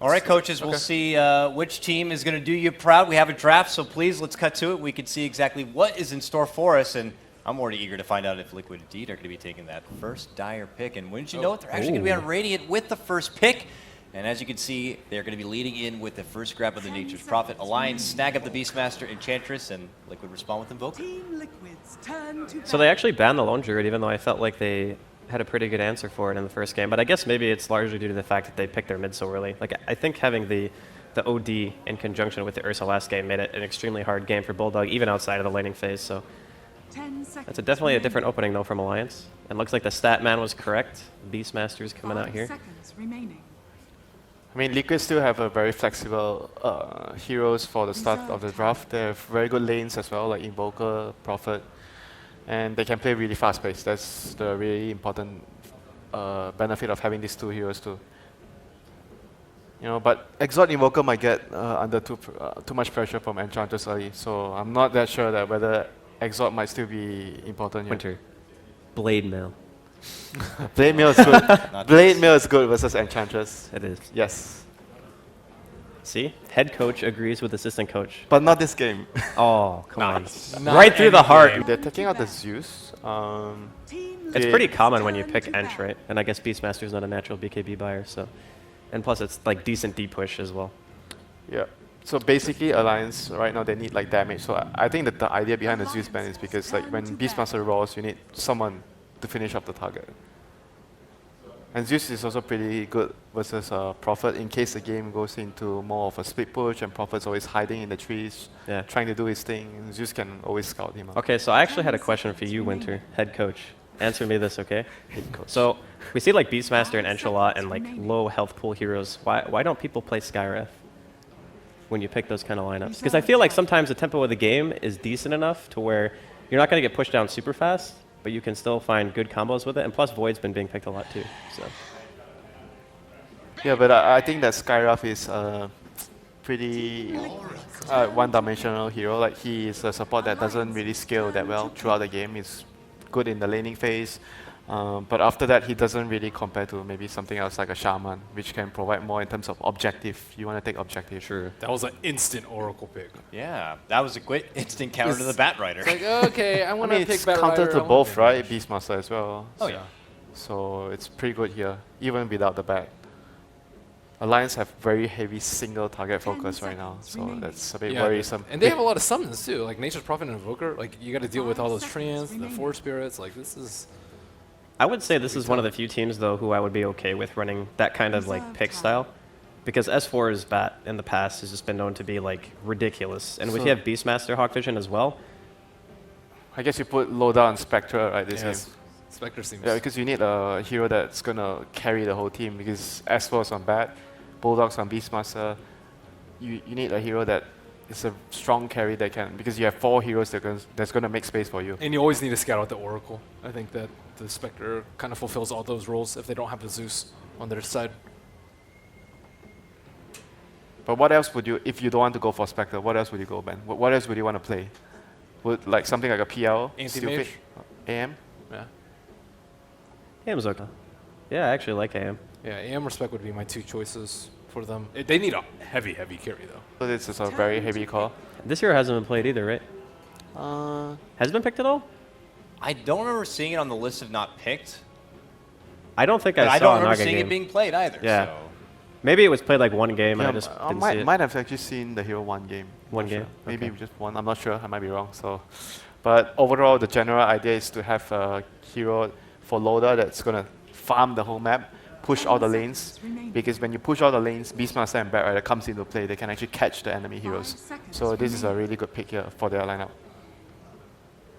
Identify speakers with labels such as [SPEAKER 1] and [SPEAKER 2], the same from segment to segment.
[SPEAKER 1] All right, coaches, we'll see which team is going to do you proud. We have a draft, so please, let's cut to it. We can see exactly what is in store for us, and I'm already eager to find out if Liquid indeed are going to be taking that first Dire pick. And wouldn't you know it, they're actually going to be on Radiant with the first pick. And as you can see, they're going to be leading in with the first grab of the Nature's Prophet. Alliance snag up the Beastmaster Enchantress, and Liquid respond with Invoker.
[SPEAKER 2] So they actually banned the Lone Druid, even though I felt like they had a pretty good answer for it in the first game. But I guess maybe it's largely due to the fact that they picked their mid so early. Like, I think having the OD in conjunction with the Ursa last game made it an extremely hard game for Bulldog, even outside of the laning phase. So that's definitely a different opening, though, from Alliance. And looks like the stat man was correct. Beastmaster's coming out here.
[SPEAKER 3] I mean, Liquid still have a very flexible heroes for the start of the draft. They have very good lanes as well, like Invoker, Prophet. And they can play really fast pace. That's the really important benefit of having these two heroes too. You know, but Exalt Invoker might get under too much pressure from Enchantress early. So I'm not that sure that whether Exalt might still be important here.
[SPEAKER 2] Winter. Blade Mail.
[SPEAKER 3] Blade Mail is good. Blade Mail is good versus Enchantress.
[SPEAKER 2] It is.
[SPEAKER 3] Yes.
[SPEAKER 2] See? Head coach agrees with assistant coach.
[SPEAKER 3] But not this game.
[SPEAKER 2] Oh, come on. Right through the heart.
[SPEAKER 3] They're taking out the Zeus.
[SPEAKER 2] It's pretty common when you pick Ench, right? And I guess Beastmaster's not a natural BKB buyer, so. And plus it's like decent deep push as well.
[SPEAKER 3] Yeah. So basically Alliance right now they need like damage. So I think that the idea behind the Zeus ban is because like when Beastmaster rolls you need someone to finish off the target. And Zeus is also pretty good versus Prophet in case the game goes into more of a split push and Prophet's always hiding in the trees, trying to do his thing. And Zeus can always scout him out.
[SPEAKER 2] Okay, so I actually had a question for you, Winter, head coach. Answer me this, okay?
[SPEAKER 3] Head coach.
[SPEAKER 2] So we see like Beastmaster and Ench a lot and like low health pool heroes. Why don't people play Skyref when you pick those kind of lineups? Because I feel like sometimes the tempo of the game is decent enough to where you're not going to get pushed down super fast, but you can still find good combos with it. And plus, Void's been being picked a lot too. So.
[SPEAKER 3] Yeah, but I think that Skyraf is pretty one-dimensional hero. Like he is a support that doesn't really scale that well throughout the game. He's good in the laning phase, but after that he doesn't really compare to maybe something else like a Shaman, which can provide more in terms of objective. You want to take objective.
[SPEAKER 2] Sure.
[SPEAKER 4] That was an instant Oracle pick.
[SPEAKER 1] Yeah, that was a quick instant counter to the Batrider.
[SPEAKER 4] Like, okay, I want to pick
[SPEAKER 3] it's
[SPEAKER 4] Batrider.
[SPEAKER 3] counter to both, right? Beastmaster as well.
[SPEAKER 1] Oh yeah.
[SPEAKER 3] So it's pretty good here, even without the bat. Alliance have very heavy single target focus right now, so that's a bit worrisome.
[SPEAKER 4] And they have a lot of summons too, like Nature's Prophet and Invoker. Like you got to deal with all those treants, the Forest Spirits. Like this is.
[SPEAKER 2] I would say this is one of the few teams though who I would be okay with running that kind of like pick style, because S4's bat in the past has just been known to be like ridiculous, and if you have Beastmaster Hawk Vision as well.
[SPEAKER 3] I guess you put Loda on Spectre, right? This game.
[SPEAKER 4] Spectre seems.
[SPEAKER 3] Yeah, because you need a hero that's gonna carry the whole team. Because S4's on bat, Bulldog's on Beastmaster. You need a hero that is a strong carry that can, because you have 4 heroes that's gonna make space for you.
[SPEAKER 4] And you always need to scout out the Oracle. I think that the Spectre kind of fulfills all those roles if they don't have the Zeus on their side.
[SPEAKER 3] But what else would you, if you don't want to go for Spectre, what else would you go, Ben? What else would you want to play? Would like something like a PL?
[SPEAKER 4] Anti-mage?
[SPEAKER 3] AM?
[SPEAKER 4] Yeah.
[SPEAKER 2] AM's okay. Yeah, I actually like AM.
[SPEAKER 4] Yeah, AM or Spec would be my 2 choices for them. They need a heavy carry though.
[SPEAKER 3] So this is a very heavy call.
[SPEAKER 2] This hero hasn't been played either, right? Has it been picked at all?
[SPEAKER 1] I don't remember seeing it on the list of not picked.
[SPEAKER 2] I don't think
[SPEAKER 1] But
[SPEAKER 2] I
[SPEAKER 1] I
[SPEAKER 2] saw
[SPEAKER 1] don't
[SPEAKER 2] a
[SPEAKER 1] remember
[SPEAKER 2] Naga
[SPEAKER 1] seeing
[SPEAKER 2] game.
[SPEAKER 1] it being played either.
[SPEAKER 2] Yeah.
[SPEAKER 1] So.
[SPEAKER 2] Maybe it was played like one game and I
[SPEAKER 3] Yeah,
[SPEAKER 2] just didn't see it.
[SPEAKER 3] might have actually seen the hero one game.
[SPEAKER 2] One
[SPEAKER 3] Not
[SPEAKER 2] game?
[SPEAKER 3] sure. Maybe
[SPEAKER 2] Okay.
[SPEAKER 3] just one. I'm not sure. I might be wrong. So, but overall, the general idea is to have a hero for loader that's gonna farm the whole map, push all the lanes. Because when you push all the lanes, Beastmaster and Batrider comes into play. They can actually catch the enemy heroes. So this is a really good pick here for their lineup.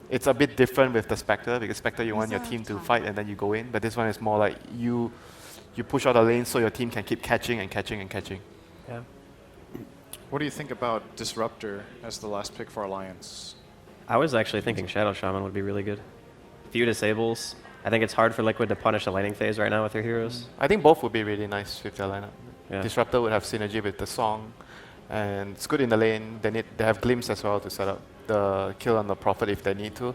[SPEAKER 3] It's a bit different with the Spectre, because Spectre you want your team to fight and then you go in. But this one is more like you push out the lanes so your team can keep catching and catching and catching.
[SPEAKER 2] Yeah.
[SPEAKER 5] What do you think about Disruptor as the last pick for Alliance?
[SPEAKER 2] I was actually thinking Shadow Shaman would be really good. Few disables. I think it's hard for Liquid to punish the laning phase right now with their heroes.
[SPEAKER 3] I think both would be really nice with their lineup.
[SPEAKER 2] Yeah.
[SPEAKER 3] Disruptor would have synergy with the Song, and it's good in the lane. They have Glimpse as well to set up the kill on the Prophet if they need to. I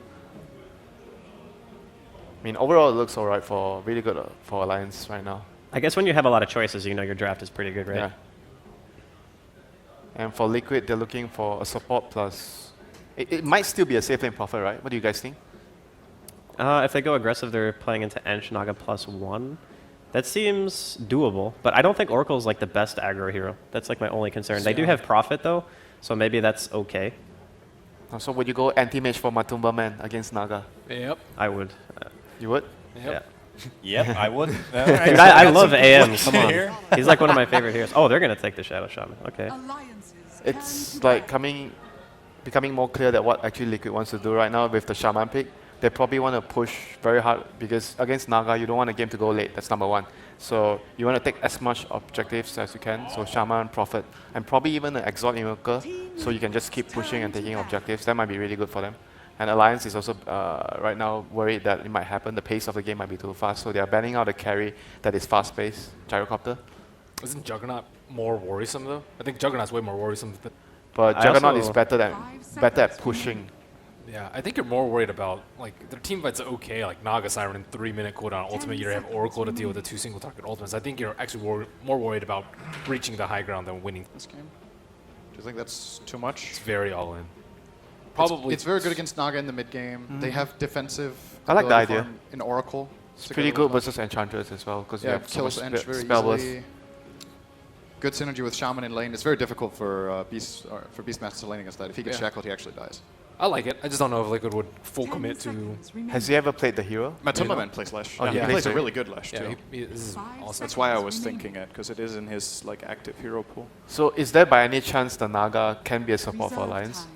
[SPEAKER 3] mean, overall it looks alright for really good for Alliance right now.
[SPEAKER 2] I guess when you have a lot of choices, you know your draft is pretty good, right?
[SPEAKER 3] Yeah. And for Liquid, they're looking for a support plus. It might still be a safe lane Prophet, right? What do you guys think?
[SPEAKER 2] If they go aggressive, they're playing into Ench Naga +1. That seems doable, but I don't think Oracle's like the best aggro hero. That's like my only concern. They do have Prophet though, so maybe that's okay.
[SPEAKER 3] So would you go anti-mage for Matumba Man against Naga?
[SPEAKER 4] Yep.
[SPEAKER 2] I would.
[SPEAKER 3] You would?
[SPEAKER 4] Yep.
[SPEAKER 1] Yep, I would.
[SPEAKER 2] Dude, I love AM. Come on. He's like one of my favorite heroes. Oh, they're going to take the Shadow Shaman. Okay.
[SPEAKER 3] It's like becoming more clear that what actually Liquid wants to do right now with the Shaman pick. They probably want to push very hard because against Naga, you don't want a game to go late. That's number one. So you want to take as much objectives as you can. So Shaman, Prophet, and probably even an Exalt Invoker, so you can just keep pushing and taking objectives. That might be really good for them. And Alliance is also right now worried that it might happen. The pace of the game might be too fast, so they are banning out a carry that is fast-paced. Gyrocopter.
[SPEAKER 4] Isn't Juggernaut more worrisome though? I think Juggernaut's way more worrisome.
[SPEAKER 3] But Juggernaut is better at pushing.
[SPEAKER 4] Yeah, I think you're more worried about, like, their team fight's okay, like Naga Siren in 3-minute cooldown ultimate, you have Oracle to deal with the 2 single target ultimates. I think you're actually more worried about reaching the high ground than winning
[SPEAKER 5] This game? Do you think that's too much?
[SPEAKER 4] It's very all in. Probably.
[SPEAKER 5] It's very good against Naga in the mid game. They have defensive.
[SPEAKER 3] I like the
[SPEAKER 5] ability for
[SPEAKER 3] idea.
[SPEAKER 5] him in Oracle.
[SPEAKER 3] It's pretty good versus Enchantress as well, because you
[SPEAKER 5] Yeah,
[SPEAKER 3] have so
[SPEAKER 5] kills
[SPEAKER 3] much
[SPEAKER 5] Ench very
[SPEAKER 3] spell burst.
[SPEAKER 5] easily. Good synergy with Shaman in lane. It's very difficult for Beastmaster to lane against that. If he gets shackled, he actually dies.
[SPEAKER 4] I like it. I just don't know if Liquid would full commit to.
[SPEAKER 3] Has he ever played the hero?
[SPEAKER 5] Matumba Man plays Lesh.
[SPEAKER 3] Oh,
[SPEAKER 5] he
[SPEAKER 3] yeah.
[SPEAKER 5] plays a
[SPEAKER 3] Great.
[SPEAKER 5] really good Lesh too.
[SPEAKER 4] Yeah, this is awesome.
[SPEAKER 5] That's why I was thinking it, because it is in his like active hero pool.
[SPEAKER 3] So is there by any chance the Naga can be a support for Alliance?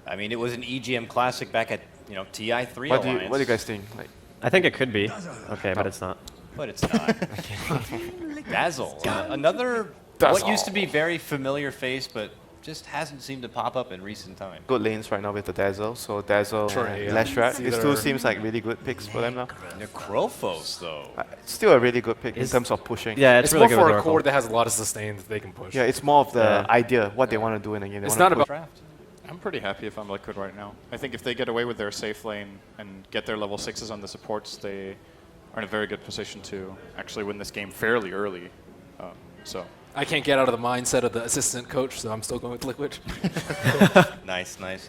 [SPEAKER 1] I mean, it was an EGM Classic back at TI3
[SPEAKER 3] What do
[SPEAKER 1] Alliance.
[SPEAKER 3] you guys think? Like,
[SPEAKER 2] I think it could be. Okay, but it's not.
[SPEAKER 1] But it's not. Dazzle. Another,
[SPEAKER 3] Dazzle.
[SPEAKER 1] what used to be very familiar face, but just hasn't seemed to pop up in recent time.
[SPEAKER 3] good lanes right now with the Dazzle. So Dazzle,
[SPEAKER 4] Trey, yeah.
[SPEAKER 3] Lash Rat.
[SPEAKER 4] See
[SPEAKER 3] It
[SPEAKER 4] that
[SPEAKER 3] still
[SPEAKER 4] are-
[SPEAKER 3] seems like really good picks for them now.
[SPEAKER 1] Necrophos, though.
[SPEAKER 3] It's still a really good pick in
[SPEAKER 2] Is-
[SPEAKER 3] terms of pushing.
[SPEAKER 2] Yeah, it's,
[SPEAKER 4] It's
[SPEAKER 2] really
[SPEAKER 4] more
[SPEAKER 2] good
[SPEAKER 4] for
[SPEAKER 2] with
[SPEAKER 4] a
[SPEAKER 2] Oracle.
[SPEAKER 4] core that has a lot of sustain that they can push.
[SPEAKER 3] Yeah, it's more of the
[SPEAKER 2] Yeah.
[SPEAKER 3] idea, what they want to do in a game. They
[SPEAKER 4] It's
[SPEAKER 3] wanna
[SPEAKER 4] not
[SPEAKER 3] push.
[SPEAKER 4] about.
[SPEAKER 1] Draft.
[SPEAKER 5] I'm pretty happy if I'm Liquid right now. I think if they get away with their safe lane and get their level 6s on the supports, they are in a very good position to actually win this game fairly early. So
[SPEAKER 4] I can't get out of the mindset of the assistant coach, so I'm still going with Liquid.
[SPEAKER 1] Nice, nice.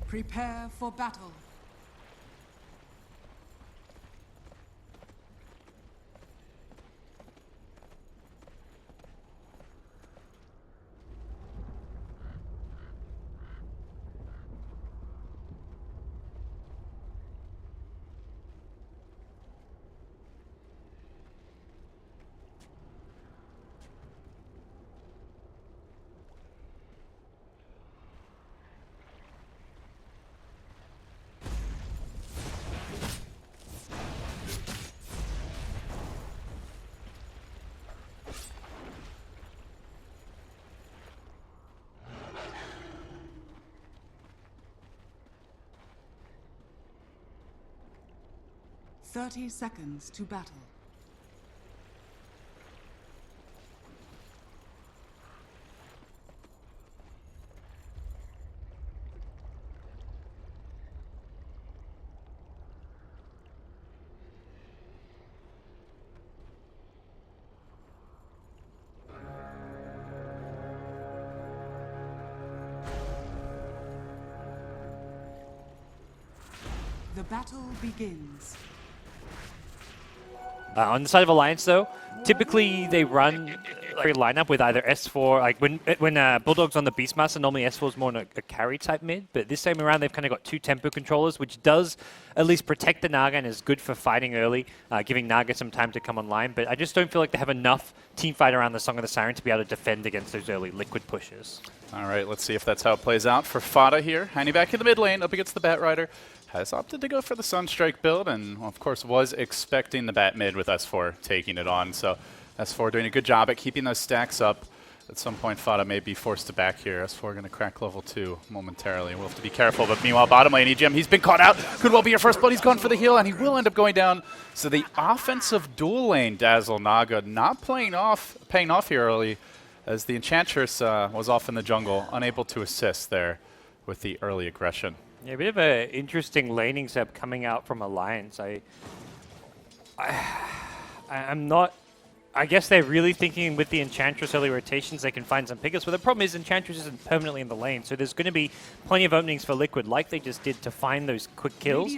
[SPEAKER 6] Prepare for battle. Thirty seconds to battle. The battle begins.
[SPEAKER 7] On the side of Alliance, though, typically they run a lineup with either S4, like when Bulldog's on the Beastmaster, normally S4 is more a carry type mid, but this time around they've kind of got 2 tempo controllers, which does at least protect the Naga and is good for fighting early, giving Naga some time to come online, but I just don't feel like they have enough team fight around the Song of the Siren to be able to defend against those early Liquid pushes.
[SPEAKER 8] All right, let's see if that's how it plays out for Fada here. Handy back in the mid lane up against the Bat Rider. Has opted to go for the Sunstrike build and, well, of course, was expecting the Bat mid with S4 taking it on. So S4 doing a good job at keeping those stacks up. at some point Fada may be forced to back here. S4 going to crack level 2 momentarily. We'll have to be careful. But meanwhile, bottom lane, EGM, he's been caught out. Could well be your first blood. He's gone for the heal, and he will end up going down. So the offensive dual lane Dazzle Naga not paying off here early, as the Enchantress was off in the jungle, unable to assist there with the early aggression.
[SPEAKER 7] Yeah, a bit of an interesting laning setup coming out from Alliance. I'm not... I guess they're really thinking with the Enchantress early rotations they can find some pickups, but the problem is Enchantress isn't permanently in the lane, so there's going to be plenty of openings for Liquid like they just did to find those quick kills.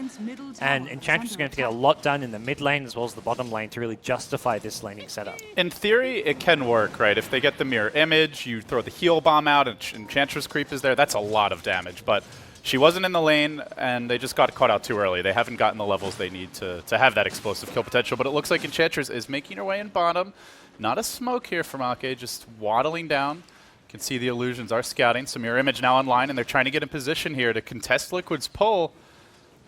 [SPEAKER 7] And Enchantress is going to get a lot done in the mid lane as well as the bottom lane to really justify this laning setup.
[SPEAKER 8] In theory, it can work, right? If they get the mirror image, you throw the heal bomb out, and Enchantress creep is there, that's a lot of damage. But she wasn't in the lane, and they just got caught out too early. They haven't gotten the levels they need to have that explosive kill potential, but it looks like Enchantress is making her way in bottom. Not a smoke here from Ake, just waddling down. You can see the illusions are scouting. Some mirror image now online, and they're trying to get in position here to contest Liquid's pull.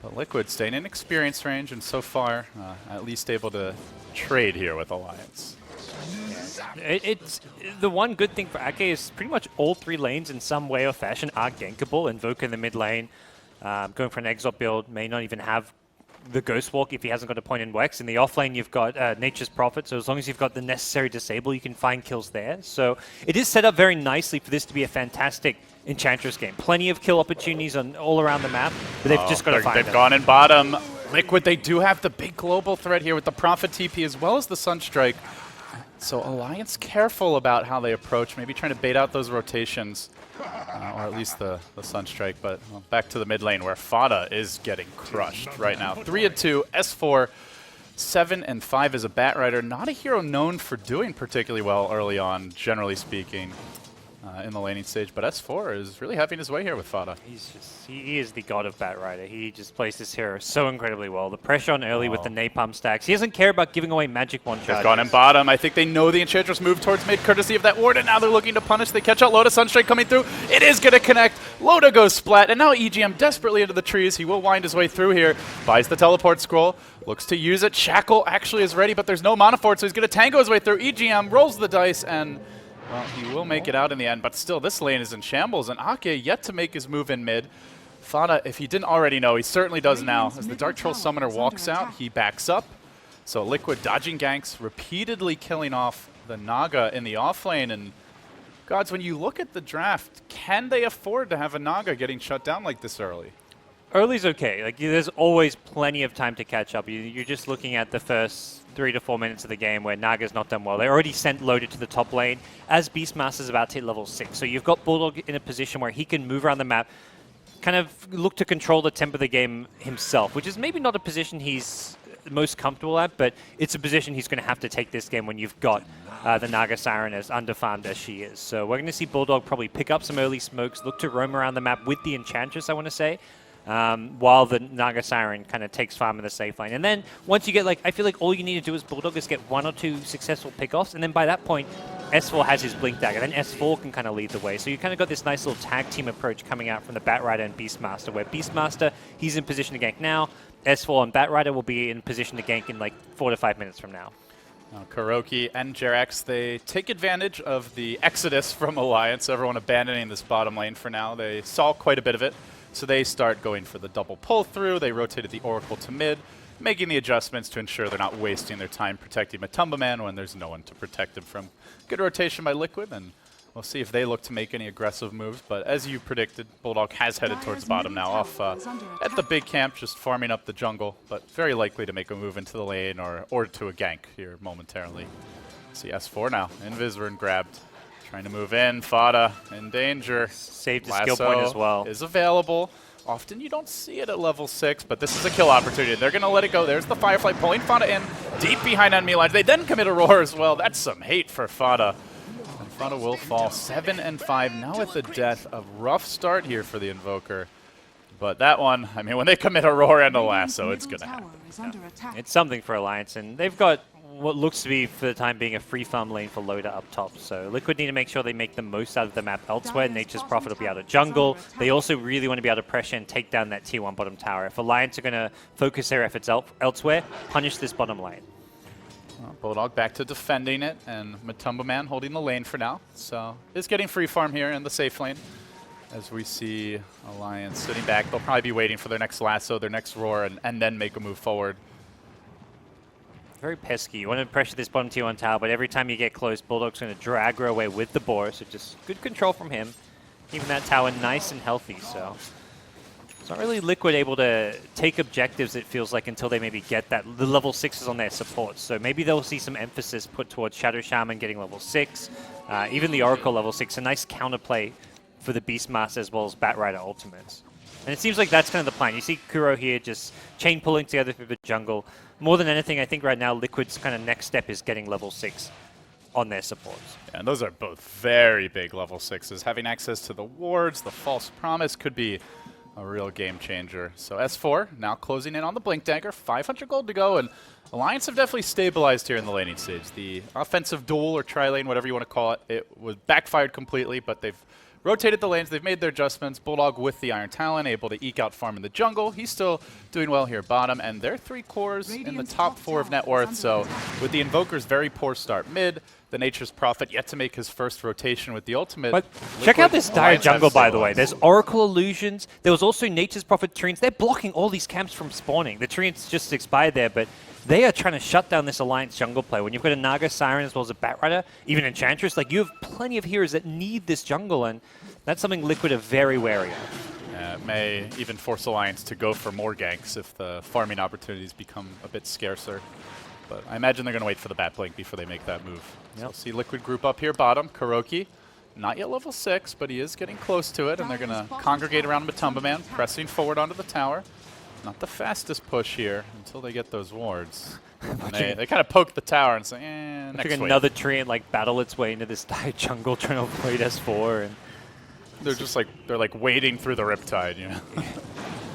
[SPEAKER 8] But Liquid staying in experience range, and so far at least able to trade here with Alliance.
[SPEAKER 7] It's the one good thing for Ake is pretty much all 3 lanes in some way or fashion are gankable. Invoker in the mid lane, going for an Exalt build, may not even have the Ghost Walk if he hasn't got a point in Wex. In the off lane, you've got Nature's Prophet, so as long as you've got the necessary disable, you can find kills there. So it is set up very nicely for this to be a fantastic Enchantress game. Plenty of kill opportunities all around the map, but they've just got to find them.
[SPEAKER 8] They've gone in bottom. Liquid, they do have the big global threat here with the Prophet TP as well as the Sunstrike. So Alliance careful about how they approach, maybe trying to bait out those rotations, or at least the Sunstrike. But back to the mid lane where Fada is getting crushed right now. 3-2, S4, 7-5 as a Batrider. Not a hero known for doing particularly well early on, generally speaking, in the laning stage. But S4 is really having his way here with Fada.
[SPEAKER 7] He is the god of Batrider. He just plays this hero so incredibly well. The pressure on early with the napalm stacks. He doesn't care about giving away magic one charges.
[SPEAKER 8] Has gone in bottom. I think they know the Enchantress move towards mid, courtesy of that ward, and now they're looking to punish. They catch out Loda. Sunstrike coming through. It is going to connect. Loda goes splat, and now EGM desperately into the trees. He will wind his way through here. Buys the teleport scroll. Looks to use it. Shackle actually is ready, but there's no mana for it, so he's going to tango his way through. EGM rolls the dice, and well, he will make it out in the end, but still, this lane is in shambles, and Ake yet to make his move in mid. Fada, if he didn't already know, he certainly does now. As the Dark Troll Summoner walks out, he backs up. So Liquid dodging ganks, repeatedly killing off the Naga in the offlane. And gods, when you look at the draft, can they afford to have a Naga getting shut down like this early?
[SPEAKER 7] Early's okay. Like, there's always plenty of time to catch up. You're just looking at the first 3 to 4 minutes of the game where Naga's not done well. They already sent Loaded to the top lane as Beastmaster's about to hit level 6. So you've got Bulldog in a position where he can move around the map, kind of look to control the tempo of the game himself, which is maybe not a position he's most comfortable at, but it's a position he's going to have to take this game when you've got the Naga Siren as underfarmed as she is. So we're going to see Bulldog probably pick up some early smokes, look to roam around the map with the Enchantress, I want to say, while the Naga Siren kind of takes farm in the safe lane. And then once you get, like, I feel like all you need to do as Bulldog is get 1 or 2 successful pickoffs, and then by that point, S4 has his Blink Dagger, then S4 can kind of lead the way. So you kind of got this nice little tag team approach coming out from the Batrider and Beastmaster, where Beastmaster, he's in position to gank now, S4 and Batrider will be in position to gank in like 4 to 5 minutes from now.
[SPEAKER 8] Kuroki and Jerax, they take advantage of the exodus from Alliance, everyone abandoning this bottom lane for now. They saw quite a bit of it. So they start going for the double pull through. They rotated the Oracle to mid, making the adjustments to ensure they're not wasting their time protecting Matumba Man when there's no one to protect him from. Good rotation by Liquid, and we'll see if they look to make any aggressive moves. But as you predicted, Bulldog has headed towards bottom now, off at the big camp, just farming up the jungle, but very likely to make a move into the lane or to a gank here momentarily. See S4 now, Invisvern grabbed. Trying to move in, Fada in danger.
[SPEAKER 7] Saved his skill point as well.
[SPEAKER 8] Is available. Often you don't see it at level 6, but this is a kill opportunity. They're going to let it go. There's the Firefly pulling Fada in deep behind enemy lines. They then commit a roar as well. That's some hate for Fada. And Fada will fall 7-5 now at the death. A rough start here for the Invoker. But that one, I mean, when they commit a roar and a lasso, it's going to happen.
[SPEAKER 7] Yeah. It's something for Alliance, and they've got what looks to be, for the time being, a free farm lane for Loda up top. So Liquid need to make sure they make the most out of the map elsewhere. Nature's Prophet will be out of jungle. They also really want to be able to pressure and take down that tier 1 bottom tower. If Alliance are going to focus their efforts elsewhere, punish this bottom lane.
[SPEAKER 8] Well, Bulldog back to defending it, and Matumba Man holding the lane for now. So is getting free farm here in the safe lane. As we see Alliance sitting back, they'll probably be waiting for their next lasso, their next roar, and then make a move forward.
[SPEAKER 7] Very pesky. You want to pressure this bottom tier 1 tower, but every time you get close, Bulldog's going to drag her away with the boar, so just good control from him. Keeping that tower nice and healthy, so it's not really Liquid able to take objectives, it feels like, until they maybe get the level 6s on their supports. So maybe they'll see some emphasis put towards Shadow Shaman getting level 6, even the Oracle level 6, a nice counterplay for the Beastmaster as well as Batrider ultimates. And it seems like that's kind of the plan. You see Kuro here just chain pulling together through the jungle. More than anything, I think right now Liquid's kind of next step is getting level 6 on their supports.
[SPEAKER 8] Yeah, and those are both very big level 6s. Having access to the wards, the false promise could be a real game changer. So S4 now closing in on the Blink Dagger, 500 gold to go, and Alliance have definitely stabilized here in the laning stage. The offensive duel or tri-lane, whatever you want to call it, it was backfired completely, but they've rotated the lanes, they've made their adjustments. Bulldog with the Iron Talon, able to eke out farm in the jungle. He's still doing well here bottom, and they're 3 cores in the top 4 of net worth. So with the Invoker's very poor start mid, the Nature's Prophet yet to make his first rotation with the ultimate.
[SPEAKER 7] But check out this dire jungle, by the way. There's Oracle Illusions. There was also Nature's Prophet Treants. They're blocking all these camps from spawning. The Treants just expired there, but they are trying to shut down this Alliance jungle play. When you've got a Naga Siren as well as a Batrider, even Enchantress, like, you have plenty of heroes that need this jungle, and that's something Liquid are very wary of.
[SPEAKER 8] It may even force Alliance to go for more ganks if the farming opportunities become a bit scarcer. But I imagine they're going to wait for the bat blink before they make that move.
[SPEAKER 7] Yep.
[SPEAKER 8] So we'll see Liquid group up here bottom. Kuroki, not yet level 6, but he is getting close to it, and they're going to congregate around Matumba Man, pressing forward onto the tower. Not the fastest push here until they get those wards. They kind of poke the tower and say, next wave.
[SPEAKER 7] Another Treant like battle its way into this dire jungle trying to avoid S4. And
[SPEAKER 8] they're just like, wading through the Riptide, you know.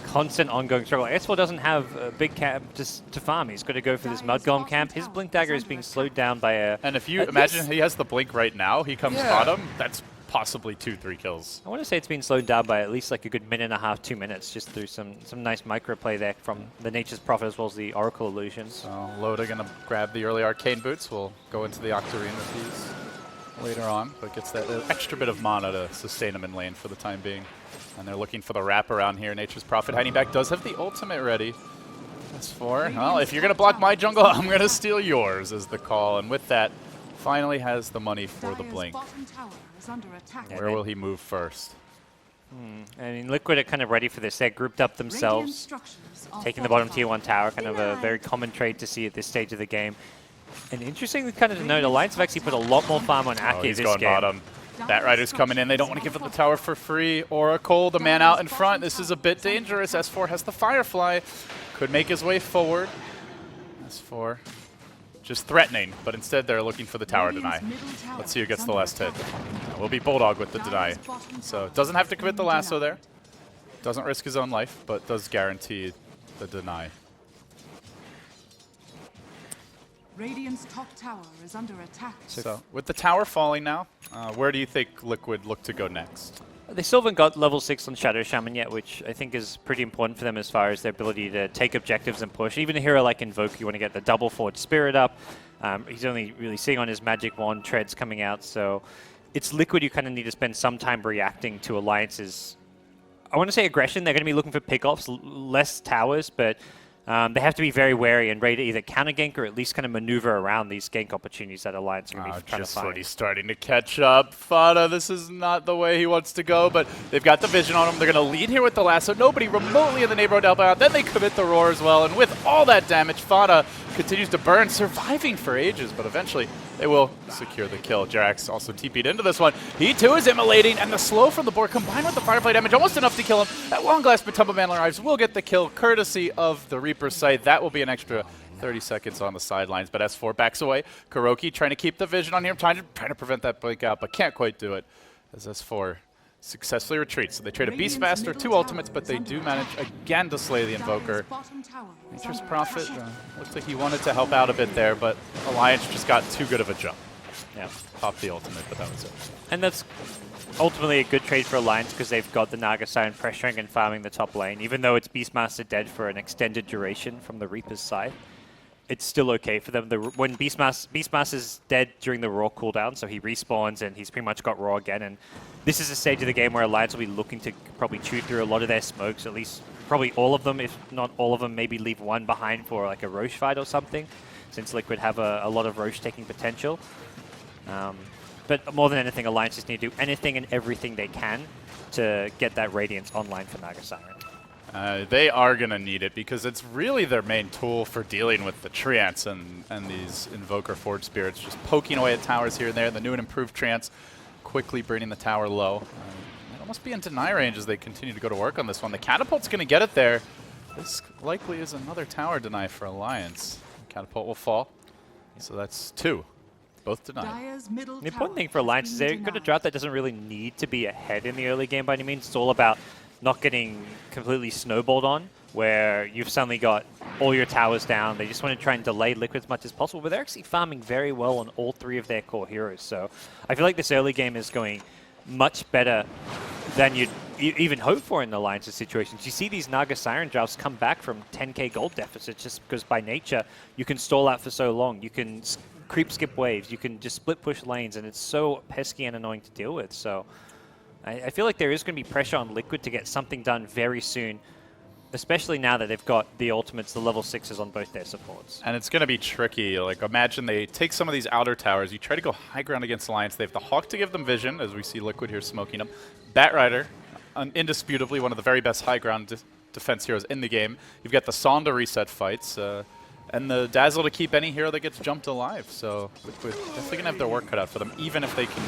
[SPEAKER 7] Constant ongoing struggle. S4 doesn't have a big camp just to farm. He's got to go for this Mud Golem camp. His Blink Dagger is being slowed down by a...
[SPEAKER 8] And if you imagine he has the blink right now, he comes bottom, that's possibly 2-3 kills.
[SPEAKER 7] I want to say it's been slowed down by at least like a good minute and a half, 2 minutes, just through some nice microplay there from the Nature's Prophet as well as the Oracle Illusions.
[SPEAKER 8] So Loda going to grab the early Arcane Boots. We'll go into the Octarine with these later on, but gets that extra bit of mana to sustain him in lane for the time being. And they're looking for the wrap around here. Nature's Prophet hiding back does have the ultimate ready. S4, well, if you're going to block my jungle, I'm going to steal yours is the call. And with that, finally has the money for the blink. Where will he move first?
[SPEAKER 7] I mean, Liquid are kind of ready for this. They're grouped up themselves, taking the bottom tier 1 tower, kind of a very common trait to see at this stage of the game. And interesting kind of to note, Alliance have actually put a lot more farm on Aki
[SPEAKER 8] He's
[SPEAKER 7] this
[SPEAKER 8] going
[SPEAKER 7] game.
[SPEAKER 8] bottom. Batrider's coming in. They don't want to give up the tower for free. Oracle, the man out in front. This is a bit dangerous. S4 has the Firefly. Could make his way forward. S4 just threatening, but instead they're looking for the tower deny. Let's see who gets the last hit. It will be Bulldog with the deny. So doesn't have to commit the lasso there. Doesn't risk his own life, but does guarantee the deny.
[SPEAKER 6] Radiant's top tower is under attack.
[SPEAKER 8] So with the tower falling now, where do you think Liquid look to go next?
[SPEAKER 7] They still haven't got level 6 on Shadow Shaman yet, which I think is pretty important for them as far as their ability to take objectives and push. Even a hero like Invoke, you want to get the double Forge Spirit up. He's only really seeing on his Magic Wand treads coming out, so it's Liquid you kind of need to spend some time reacting to Alliance's, I want to say aggression. They're going to be looking for pickoffs, less towers, but they have to be very wary and ready to either counter gank or at least kind of maneuver around these gank opportunities that Alliance are going to be trying to find.
[SPEAKER 8] Just when he's starting to catch up. Fada, this is not the way he wants to go, but they've got the vision on him. They're going to lead here with the lasso. Nobody remotely in the neighborhood help out. Then they commit the roar as well, and with all that damage, Fada continues to burn, surviving for ages, but eventually they will secure the kill. Jerax also TP'd into this one. He too is immolating, and the slow from the board combined with the Firefly damage, almost enough to kill him. At long last, Matumba Man arrives, will get the kill, courtesy of the Reaper's Sight. That will be an extra 30 seconds on the sidelines, but S4 backs away. Kuroki trying to keep the vision on him, trying to prevent that blink out, but can't quite do it as S4 successfully retreats. So they trade a Beastmaster, 2 ultimates, but they do manage again to slay the Invoker. Nature's Prophet looks like he wanted to help out a bit there, but Alliance just got too good of a jump.
[SPEAKER 7] Yeah,
[SPEAKER 8] Popped the ultimate, but that was it.
[SPEAKER 7] and that's ultimately a good trade for Alliance because they've got the Naga Siren pressuring and farming the top lane, even though it's Beastmaster dead for an extended duration from the Reaper's side. it's still okay for them. When Beastmaster is dead during the Raw cooldown, so he respawns and he's pretty much got Raw again. And this is a stage of the game where Alliance will be looking to probably chew through a lot of their smokes, at least probably all of them, if not all of them, maybe leave one behind for like a Roche fight or something, since Liquid have a lot of Roche taking potential. But more than anything, Alliance just need to do anything and everything they can to get that Radiance online for Naga Siren.
[SPEAKER 8] They are going to need it because it's really their main tool for dealing with the Treants and these Invoker Forge Spirits, just poking away at towers here and there. The new and improved Treants quickly bringing the tower low. It'll almost be in deny range as they continue to go to work on this one. The Catapult's going to get it there. This likely is another tower deny for Alliance. Catapult will fall. So that's 2. Both denied.
[SPEAKER 7] The important thing for Alliance is they've got a draft that doesn't really need to be ahead in the early game by any means. It's all about not getting completely snowballed on, where you've suddenly got all your towers down. They just want to try and delay Liquid as much as possible, but they're actually farming very well on all 3 of their core heroes. So I feel like this early game is going much better than you'd even hope for in Alliance's situations. You see these Naga Siren drafts come back from 10k gold deficits just because by nature you can stall out for so long. You can creep skip waves. You can just split push lanes, and it's so pesky and annoying to deal with. So I feel like there is going to be pressure on Liquid to get something done very soon, especially now that they've got the ultimates, the level 6s on both their supports.
[SPEAKER 8] And it's going to be tricky. Like, imagine they take some of these outer towers. You try to go high ground against Alliance. They have the Hawk to give them vision, as we see Liquid here smoking them. Batrider, indisputably one of the very best high ground defense heroes in the game. You've got the Son to reset fights, and the Dazzle to keep any hero that gets jumped alive. So Liquid definitely going to have their work cut out for them, even if they can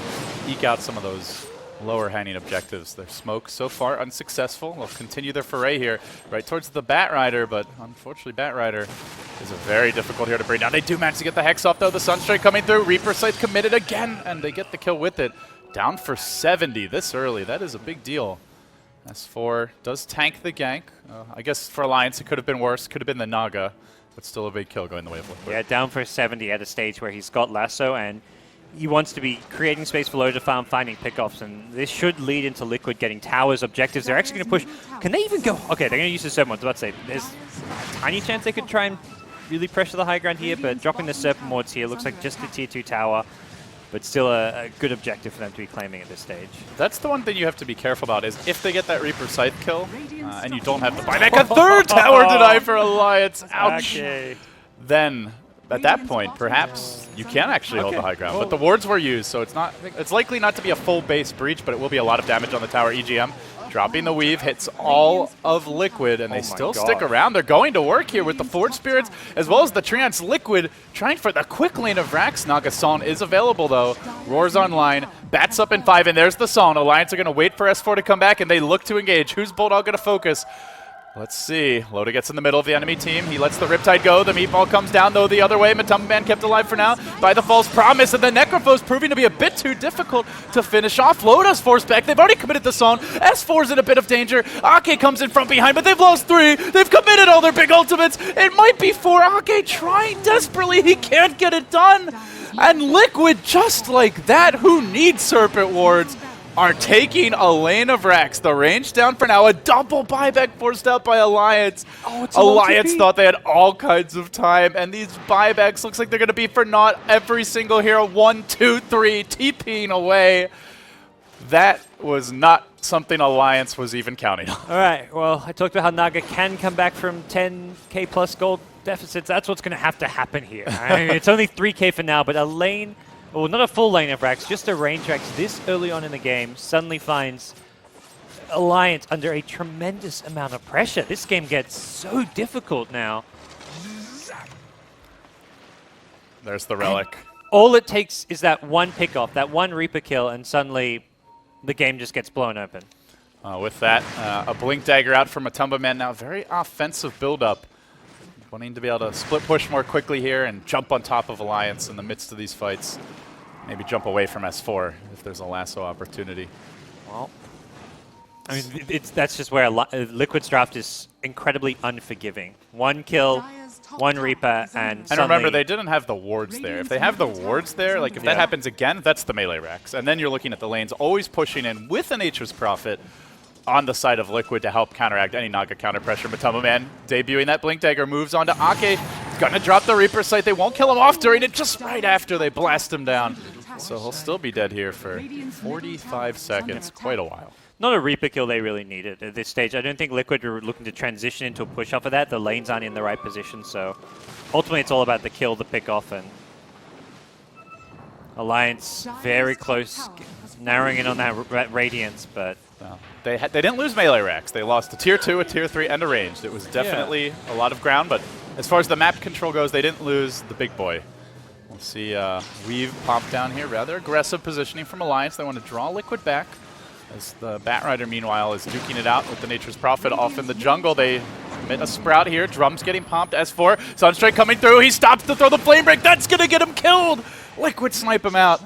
[SPEAKER 8] eke out some of those lower hanging objectives. Their smoke so far unsuccessful. They'll continue their foray here right towards the Batrider, but unfortunately Batrider is a very difficult hero to bring down. They do manage to get the Hex off though. The Sunstrike coming through. Reaper Scythe committed again, and they get the kill with it. Down for 70 this early. That is a big deal. S4 does tank the gank. I guess for Alliance it could have been worse. Could have been the Naga, but still a big kill going the way of Liquid.
[SPEAKER 7] Yeah, down for 70 at a stage where he's got Lasso, and he wants to be creating space for Loda farm, finding pickoffs, and this should lead into Liquid getting towers, objectives. They're actually going to push. Can they even go? Okay, they're going to use the Serpent Wards. I was about to say, there's a tiny chance they could try and really pressure the high ground here, but dropping the Serpent Wards here looks like just a tier 2 tower, but still a good objective for them to be claiming at this stage.
[SPEAKER 8] That's the one thing you have to be careful about is if they get that Reaper Scythe kill, and you don't have the buyback, a 3rd tower deny for Alliance. Ouch.
[SPEAKER 7] Okay.
[SPEAKER 8] Then at that point, perhaps you can actually hold the high ground. But the wards were used, so it's likely not to be a full base breach, but it will be a lot of damage on the tower. EGM dropping the weave, hits all of Liquid, and they still stick around. They're going to work here with the Forge Spirits, as well as the Treants. Liquid trying for the quick lane of Rax. Nagasan is available, though. Roar's online, bats up in 5, and there's the Son. Alliance are going to wait for S4 to come back, and they look to engage. Who's Bulldog going to focus? Let's see. Loda gets in the middle of the enemy team. He lets the Riptide go. The Meatball comes down, though, the other way. Matumba Man kept alive for now by the False Promise, and the Necropho's proving to be a bit too difficult to finish off. Loda's forced back. They've already committed the Son. S4's in a bit of danger. Ake comes in from behind, but they've lost 3. They've committed all their big ultimates. It might be 4. Ake trying desperately. He can't get it done. And Liquid, just like that, who needs Serpent Wards, are taking a lane of Rax. The range down for now. A double buyback forced out by Alliance. Alliance thought they had all kinds of time, and these buybacks looks like they're going to be for not every single hero. 1, 2, 3, TPing away. That was not something Alliance was even counting on.
[SPEAKER 7] All right, well, I talked about how Naga can come back from 10k plus gold deficits. That's what's going to have to happen here. I mean, it's only 3k for now, but a lane, well, not a full lane of Rax, just a range Rax this early on in the game suddenly finds Alliance under a tremendous amount of pressure. This game gets so difficult now.
[SPEAKER 8] There's the Relic.
[SPEAKER 7] And all it takes is that one pickoff, that one Reaper kill, and suddenly the game just gets blown open.
[SPEAKER 8] With that, a Blink Dagger out from Matumba Man now. Very offensive build-up. Wanting to be able to split push more quickly here and jump on top of Alliance in the midst of these fights. Maybe jump away from S4 if there's a lasso opportunity.
[SPEAKER 7] Well, I mean, that's just where Liquid's draft is incredibly unforgiving. One kill, one Reaper, and
[SPEAKER 8] remember, they didn't have the wards there. If they have the wards there, like if that happens again, that's the melee Rax. And then you're looking at the lanes always pushing in with a Nature's Prophet on the side of Liquid to help counteract any Naga counter pressure. Matumba Man debuting that Blink Dagger, moves on to Ake. gonna drop the Reaper Sight. They won't kill him off during it, just right after they blast him down. So he'll still be dead here for 45 seconds, quite a while.
[SPEAKER 7] Not a Reaper kill they really needed at this stage. I don't think Liquid are looking to transition into a push off of that. The lanes aren't in the right position, so ultimately it's all about the kill, the pick off, and Alliance very close, narrowing in on that Radiance, but...
[SPEAKER 8] Well, they didn't lose melee racks. They lost a tier 2, a tier 3, and a ranged. It was definitely a lot of ground, but as far as the map control goes, they didn't lose the big boy. We'll see Weave pop down here. Rather aggressive positioning from Alliance. They want to draw Liquid back. As the Batrider, meanwhile, is duking it out with the Nature's Prophet off in the jungle. They commit a Sprout here. Drums getting popped. S4. Sunstrike coming through. He stops to throw the Flame Break. That's going to get him killed. Liquid snipe him out.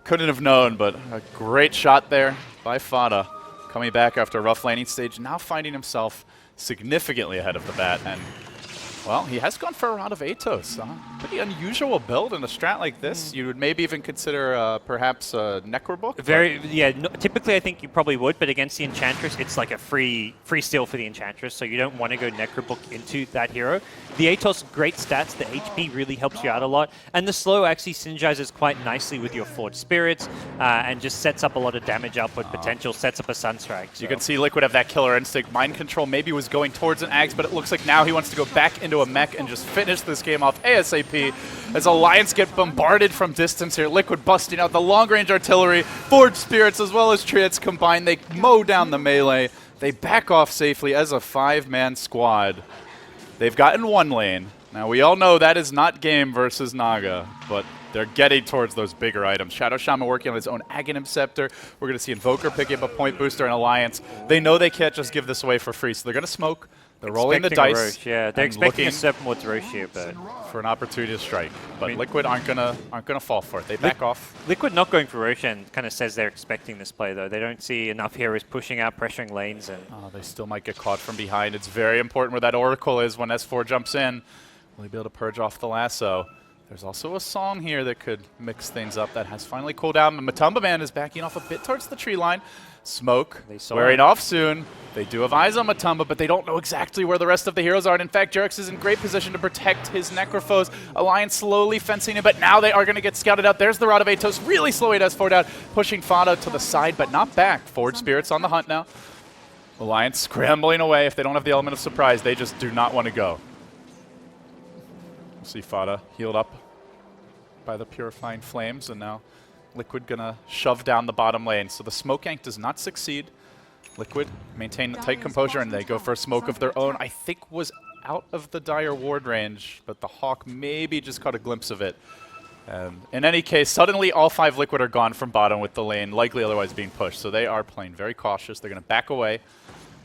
[SPEAKER 8] Couldn't have known, but a great shot there by Fada. Coming back after a rough laning stage. Now finding himself significantly ahead of the Bat. And, well, he has gone for a round of Atos. Pretty unusual build in a strat like this. You would maybe even consider perhaps a Necrobook.
[SPEAKER 7] Typically I think you probably would, but against the Enchantress, it's like a free steal for the Enchantress, so you don't want to go Necrobook into that hero. The Atos, great stats. The HP really helps you out a lot, and the slow actually synergizes quite nicely with your Forged Spirits and just sets up a lot of damage output potential, sets up a Sunstrike. So.
[SPEAKER 8] You can see Liquid have that killer instinct. Mind Control maybe was going towards an Axe, but it looks like now he wants to go back into a mech and just finish this game off ASAP as Alliance get bombarded from distance here. Liquid busting out the long-range artillery, Forged Spirits as well as Triads combined. They mow down the melee. They back off safely as a 5-man squad. They've gotten one lane. Now, we all know that is not game versus Naga, but they're getting towards those bigger items. Shadow Shaman working on his own Aghanim Scepter. We're going to see Invoker picking up a point booster in Alliance. They know they can't just give this away for free, so they're going to smoke. They're rolling the dice.
[SPEAKER 7] Roche, yeah, they're expecting a Serpentwood's Roche here, but
[SPEAKER 8] for an opportunity to strike. But Liquid aren't gonna fall for it. They back off.
[SPEAKER 7] Liquid not going for Roshan kind of says they're expecting this play, though. They don't see enough heroes pushing out, pressuring lanes, and
[SPEAKER 8] they still might get caught from behind. It's very important where that Oracle is when S4 jumps in. Will he be able to purge off the lasso? There's also a song here that could mix things up that has finally cooled down. Matumba Man is backing off a bit towards the tree line. Smoke wearing off soon. They do have eyes on Matumba, but they don't know exactly where the rest of the heroes are. And in fact, Jerix is in great position to protect his Necrophos. Alliance slowly fencing it, but now they are going to get scouted out. There's the Rod of Atos, really slowing S4 down, pushing Fada to the side, but not back. Forged Spirits on the hunt now. Alliance scrambling away. If they don't have the element of surprise, they just do not want to go. We'll see Fada healed up by the Purifying Flames, and now Liquid gonna shove down the bottom lane. So the smoke gank does not succeed. Liquid maintain a tight composure, and they go for a smoke of their own. I think was out of the Dire ward range, but the Hawk maybe just caught a glimpse of it. In any case, suddenly all 5 Liquid are gone from bottom with the lane likely otherwise being pushed. So they are playing very cautious. They're gonna back away,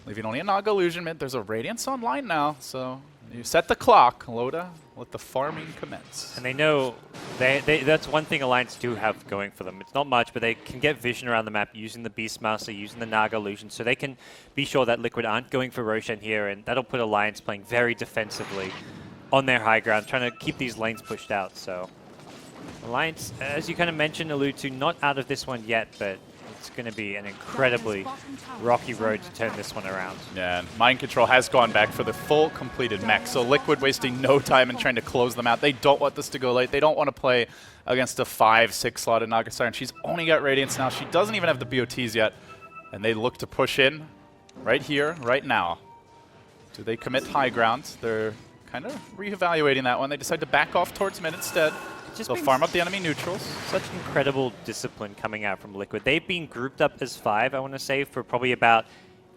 [SPEAKER 8] leaving only a Naga Illusionment. There's a Radiance online now, so you set the clock, Loda. Let the farming commence.
[SPEAKER 7] And they know that's one thing Alliance do have going for them. It's not much, but they can get vision around the map using the Beastmaster, using the Naga Illusion, so they can be sure that Liquid aren't going for Roshan here, and that'll put Alliance playing very defensively on their high ground, trying to keep these lanes pushed out. So Alliance, as you kind of mentioned, allude to, not out of this one yet, but it's going to be an incredibly rocky road to turn this one around. Yeah,
[SPEAKER 8] and Mind Control has gone back for the full completed mech, so Liquid wasting no time in trying to close them out. They don't want this to go late. They don't want to play against a 5-6 slotted Naga Siren. She's only got Radiance now. She doesn't even have the BOTs yet, and they look to push in right here, right now. Do they commit high ground? They're kind of reevaluating that one. They decide to back off towards mid instead. They'll farm up the enemy neutrals.
[SPEAKER 7] Such incredible discipline coming out from Liquid. They've been grouped up as 5, I want to say, for probably about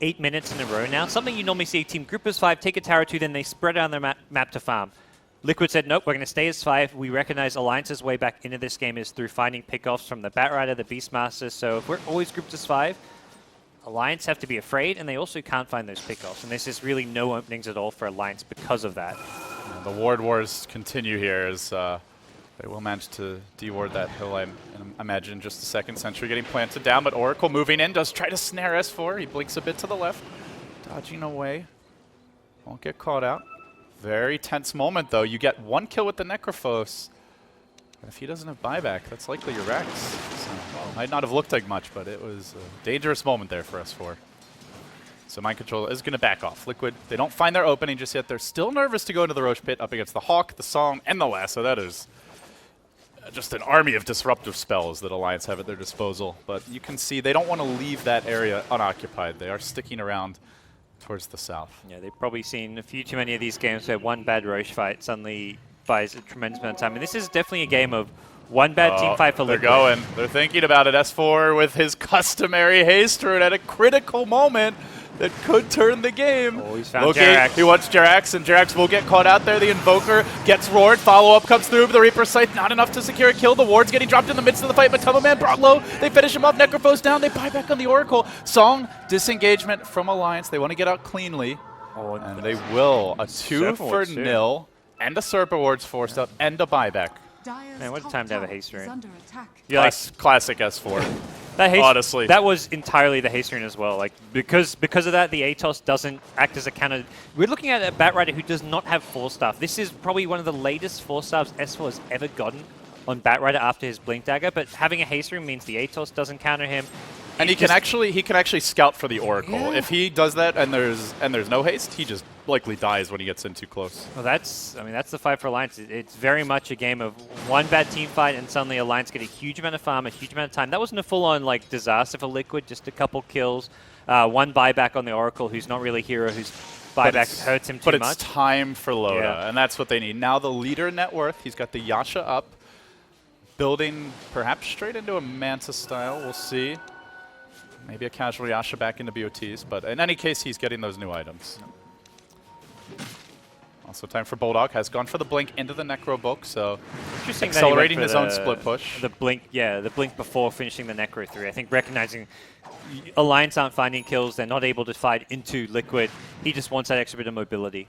[SPEAKER 7] 8 minutes in a row now. Something you normally see a team group as 5, take a tower 2, then they spread out their map to farm. Liquid said, nope, we're going to stay as 5. We recognize Alliance's way back into this game is through finding pickoffs from the Batrider, the Beastmaster. So if we're always grouped as 5, Alliance have to be afraid, and they also can't find those pickoffs. And there's just really no openings at all for Alliance because of that.
[SPEAKER 8] The Ward Wars continue here as they will manage to deward that hill, I imagine, in just a second. Sentry getting planted down, but Oracle moving in, does try to snare S4. He blinks a bit to the left, dodging away. Won't get caught out. Very tense moment, though. You get 1 kill with the Necrophos. If he doesn't have buyback, that's likely your Rex. So, might not have looked like much, but it was a dangerous moment there for S4. So Mind Control is going to back off. Liquid, they don't find their opening just yet. They're still nervous to go into the Roche Pit up against the Hawk, the Song, and the Lasso. That is just an army of disruptive spells that Alliance have at their disposal. But you can see they don't want to leave that area unoccupied. They are sticking around towards the south.
[SPEAKER 7] Yeah, they've probably seen a few too many of these games where one bad Roche fight suddenly buys a tremendous amount of time. And this is definitely a game of one bad team fight for Liquid.
[SPEAKER 8] They're going. They're thinking about it. S4 with his customary haste rune at a critical moment that could turn the game.
[SPEAKER 7] Oh, he's found Jerax.
[SPEAKER 8] He wants Jerax, and Jerax will get caught out there. The Invoker gets roared. Follow-up comes through, but the Reaper Scythe not enough to secure a kill. The ward's getting dropped in the midst of the fight. Matuma Man brought low. They finish him off. Necropho's down. They buy back on the Oracle. Song, disengagement from Alliance. They want to get out cleanly.
[SPEAKER 7] Oh,
[SPEAKER 8] And they will. A 2 for nil, and a Serpa ward's forced up, and a buyback.
[SPEAKER 7] Man, what a time to have a haste rune.
[SPEAKER 8] Yeah, classic S4.
[SPEAKER 7] That haste,
[SPEAKER 8] honestly.
[SPEAKER 7] that was entirely the haste rune as well. Like because of that, the Atos doesn't act as a counter. We're looking at a Batrider who does not have 4-staff. This is probably one of the latest 4-staffs S4 has ever gotten on Batrider after his Blink Dagger. But having a haste rune means the Atos doesn't counter him.
[SPEAKER 8] And he can actually scout for the Oracle. Yeah. If he does that and there's no haste, he just likely dies when he gets in too close.
[SPEAKER 7] Well, that's the fight for Alliance. It's very much a game of one bad team fight and suddenly Alliance get a huge amount of farm, a huge amount of time. That wasn't a full-on like disaster for Liquid, just a couple kills, one buyback on the Oracle, who's not really a hero, whose buyback hurts him too much.
[SPEAKER 8] But it's time for Loda, and that's what they need. Now the leader in net worth, he's got the Yasha up, building perhaps straight into a Manta style. We'll see. Maybe a casual Yasha back into BOTs, but in any case, he's getting those new items. Also time for Bulldog, has gone for the Blink into the Necro Book, so accelerating his own split push.
[SPEAKER 7] The Blink before finishing the Necro 3. I think recognizing Alliance aren't finding kills, they're not able to fight into Liquid. He just wants that extra bit of mobility.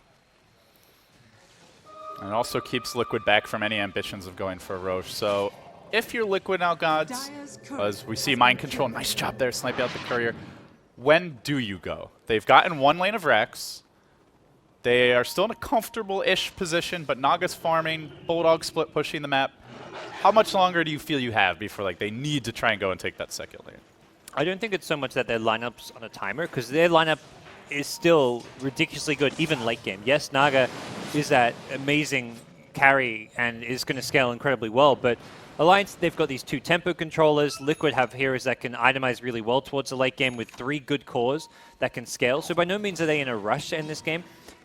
[SPEAKER 8] And it also keeps Liquid back from any ambitions of going for a Roche, so if you're Liquid now, gods, as we see Mind Control, nice job there, snipe out the Courier. When do you go? They've gotten one lane of Rex. They are still in a comfortable-ish position, but Naga's farming, Bulldog split pushing the map. How much longer do you feel you have before they need to try and go and take that second lane?
[SPEAKER 7] I don't think it's so much that their lineup's on a timer, because their lineup is still ridiculously good, even late game. Yes, Naga is that amazing carry and is going to scale incredibly well, but Alliance, they've got these 2 tempo controllers. Liquid have heroes that can itemize really well towards the late game with 3 good cores that can scale. So by no means are they in a rush in this game.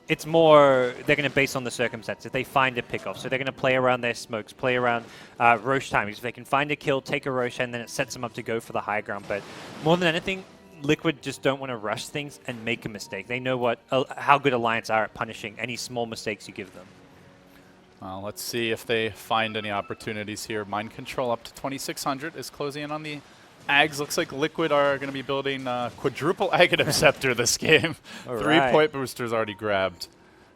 [SPEAKER 7] It's more they're going to base on the circumstances. If they find a pick-off, so they're going to play around their smokes, play around Roche timings. If they can find a kill, take a Roche, and then it sets them up to go for the high ground. But more than anything, Liquid just don't want to rush things and make a mistake. They know how good Alliance are at punishing any small mistakes you give them.
[SPEAKER 8] Well, let's see if they find any opportunities here. Mind Control up to 2,600 is closing in on the Ags. Looks like Liquid are going to be building quadruple Aghanim Scepter this game. 3-point boosters already grabbed.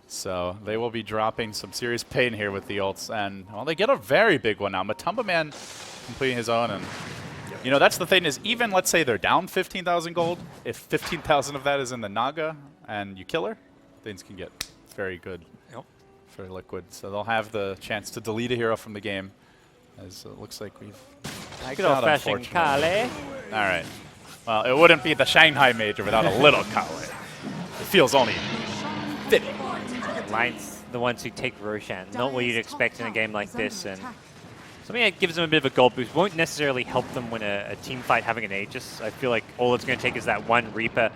[SPEAKER 8] So they will be dropping some serious pain here with the ults. And, well, they get a very big one now. Matuma Man completing his own. And, you know, that's the thing is even, let's say they're down 15,000 gold. If 15,000 of that is in the Naga and you kill her, things can get very good.
[SPEAKER 7] Yep.
[SPEAKER 8] For Liquid, so they'll have the chance to delete a hero from the game, as it looks like we've
[SPEAKER 7] good old-fashioned Kale.
[SPEAKER 8] All right. Well, it wouldn't be the Shanghai Major without a little Kale. It feels only fitting.
[SPEAKER 7] Alliance, the ones who take Roshan, not what you'd expect in a game like this, and something that gives them a bit of a gold boost won't necessarily help them win a team fight having an Aegis. I feel like all it's going to take is that one Reaper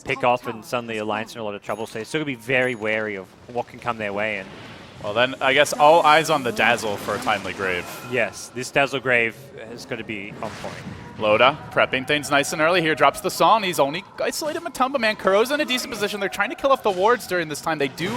[SPEAKER 7] pick off and suddenly Alliance in a lot of trouble. So they're still going to be very wary of what can come their way. And
[SPEAKER 8] well, then I guess all eyes on the Dazzle for a timely grave.
[SPEAKER 7] Yes, this Dazzle grave is going to be on point.
[SPEAKER 8] Loda prepping things nice and early here. Drops the Song. He's only isolated Matuma Man. Kuro's in a decent position. They're trying to kill off the wards during this time. They do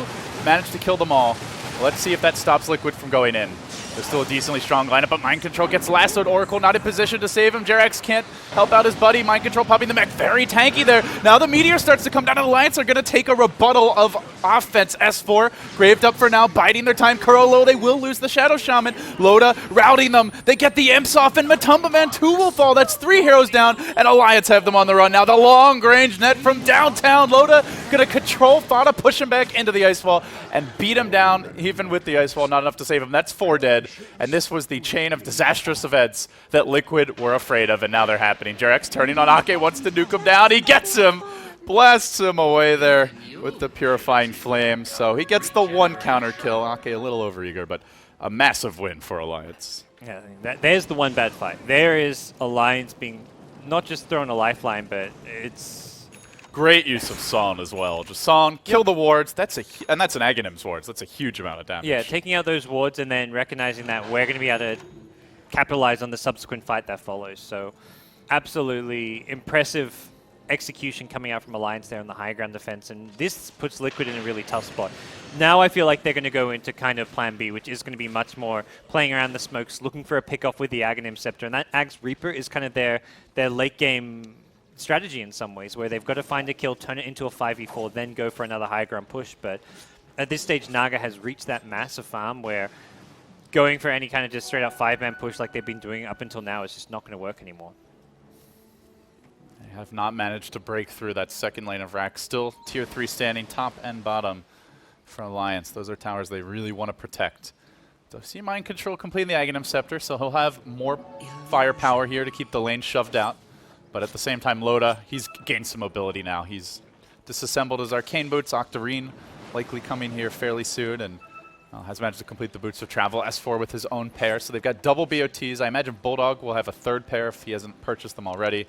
[SPEAKER 8] manage to kill them all. Let's see if that stops Liquid from going in. There's still a decently strong lineup, but Mind Control gets lassoed. Oracle not in position to save him. Jerax can't help out his buddy. Mind Control popping the mech. Very tanky there. Now the Meteor starts to come down, and Alliance are going to take a rebuttal of offense. S4 graved up for now, biding their time. Kuro low. They will lose the Shadow Shaman. Loda routing them. They get the Imps off, and Matuma Man 2 will fall. That's 3 heroes down, and Alliance have them on the run. Now the long range net from downtown. Loda going to control Fada, push him back into the Ice Wall, and beat him down, even with the Ice Wall. Not enough to save him. That's 4 dead. And this was the chain of disastrous events that Liquid were afraid of, and now they're happening. Jerax turning on Ake, wants to nuke him down. He gets him. blasts him away there with the Purifying Flame. So he gets the 1 counter kill. Okay, a little overeager, but a massive win for Alliance.
[SPEAKER 7] Yeah, there's the one bad fight. There is Alliance being not just thrown a lifeline, but it's
[SPEAKER 8] great use of Son as well. Just Son, kill the wards. That's and that's an Aghanim's wards. That's a huge amount of damage.
[SPEAKER 7] Yeah, taking out those wards and then recognizing that we're going to be able to capitalize on the subsequent fight that follows. So absolutely impressive execution coming out from Alliance there on the high ground defense, and this puts Liquid in a really tough spot. Now I feel like they're going to go into kind of plan B, which is going to be much more playing around the smokes, looking for a pick-off with the Aghanim Scepter, and that Ag's Reaper is kind of their late game strategy in some ways, where they've got to find a kill, turn it into a 5v4, then go for another high ground push. But at this stage, Naga has reached that massive farm where going for any kind of just straight up 5-man push like they've been doing up until now is just not going to work anymore.
[SPEAKER 8] They have not managed to break through that second lane of rack. Still tier 3 standing, top and bottom for Alliance. Those are towers they really want to protect. Does see Mind Control completing the Aghanim Scepter, so he'll have more firepower here to keep the lane shoved out. But at the same time, Loda, he's gained some mobility now. He's disassembled his Arcane Boots, Octarine likely coming here fairly soon, and has managed to complete the Boots of Travel. S4 with his own pair, so they've got double BOTs. I imagine Bulldog will have a 3rd pair if he hasn't purchased them already.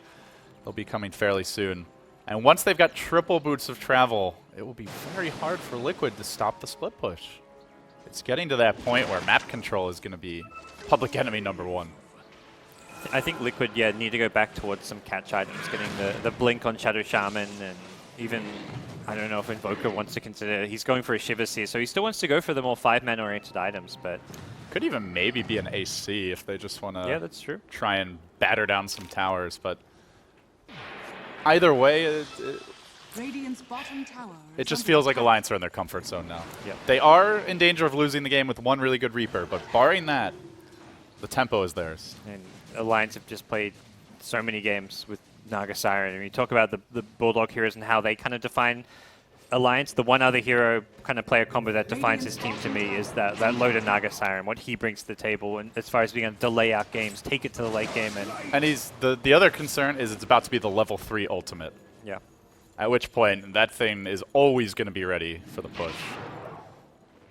[SPEAKER 8] They'll be coming fairly soon. And once they've got triple Boots of Travel, it will be very hard for Liquid to stop the split push. It's getting to that point where map control is going to be public enemy #1.
[SPEAKER 7] I think Liquid, need to go back towards some catch items, getting the blink on Shadow Shaman, and even, I don't know if Invoker wants to consider, he's going for a Shivers here, so he still wants to go for the more 5-man oriented items, but...
[SPEAKER 8] Could even maybe be an AC if they just want to
[SPEAKER 7] that's true.
[SPEAKER 8] Try and batter down some towers, but either way,
[SPEAKER 6] Radiant's bottom tower
[SPEAKER 8] it
[SPEAKER 6] is
[SPEAKER 8] just
[SPEAKER 6] under
[SPEAKER 8] feels like
[SPEAKER 6] attack.
[SPEAKER 8] Alliance are in their comfort zone now.
[SPEAKER 7] Yep.
[SPEAKER 8] They are in danger of losing the game with one really good Reaper, but barring that, the tempo is theirs.
[SPEAKER 7] And Alliance have just played so many games with Naga Siren. I mean, you talk about the Bulldog heroes and how they kind of define Alliance. The one other hero kind of player combo that defines his team to me is that Loda Naga Siren, what he brings to the table, and as far as being able to delay out games, take it to the late game.
[SPEAKER 8] And he's the other concern is it's about to be the level 3 ultimate.
[SPEAKER 7] Yeah.
[SPEAKER 8] At which point, that thing is always going to be ready for the push.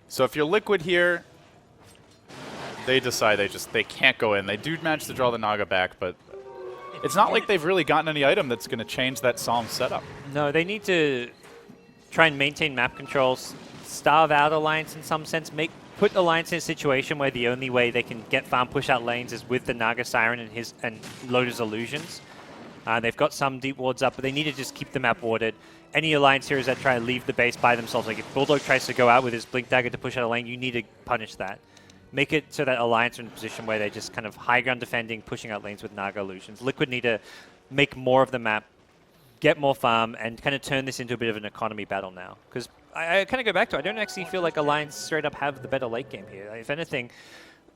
[SPEAKER 8] So if you're Liquid here, they decide they can't go in. They do manage to draw the Naga back, but it's not like they've really gotten any item that's going to change that Psalm setup.
[SPEAKER 7] No, they need to try and maintain map controls, starve out Alliance in some sense, put Alliance in a situation where the only way they can get farm push out lanes is with the Naga Siren and Loda's illusions. They've got some deep wards up, but they need to just keep the map warded. Any Alliance heroes that try to leave the base by themselves, like if Bulldog tries to go out with his Blink Dagger to push out a lane, you need to punish that. Make it so that Alliance are in a position where they're just kind of high ground defending, pushing out lanes with Naga illusions. Liquid need to make more of the map, get more farm, and kind of turn this into a bit of an economy battle now. Because I kind of go back to, I don't actually feel like Alliance straight up have the better late game here. If anything,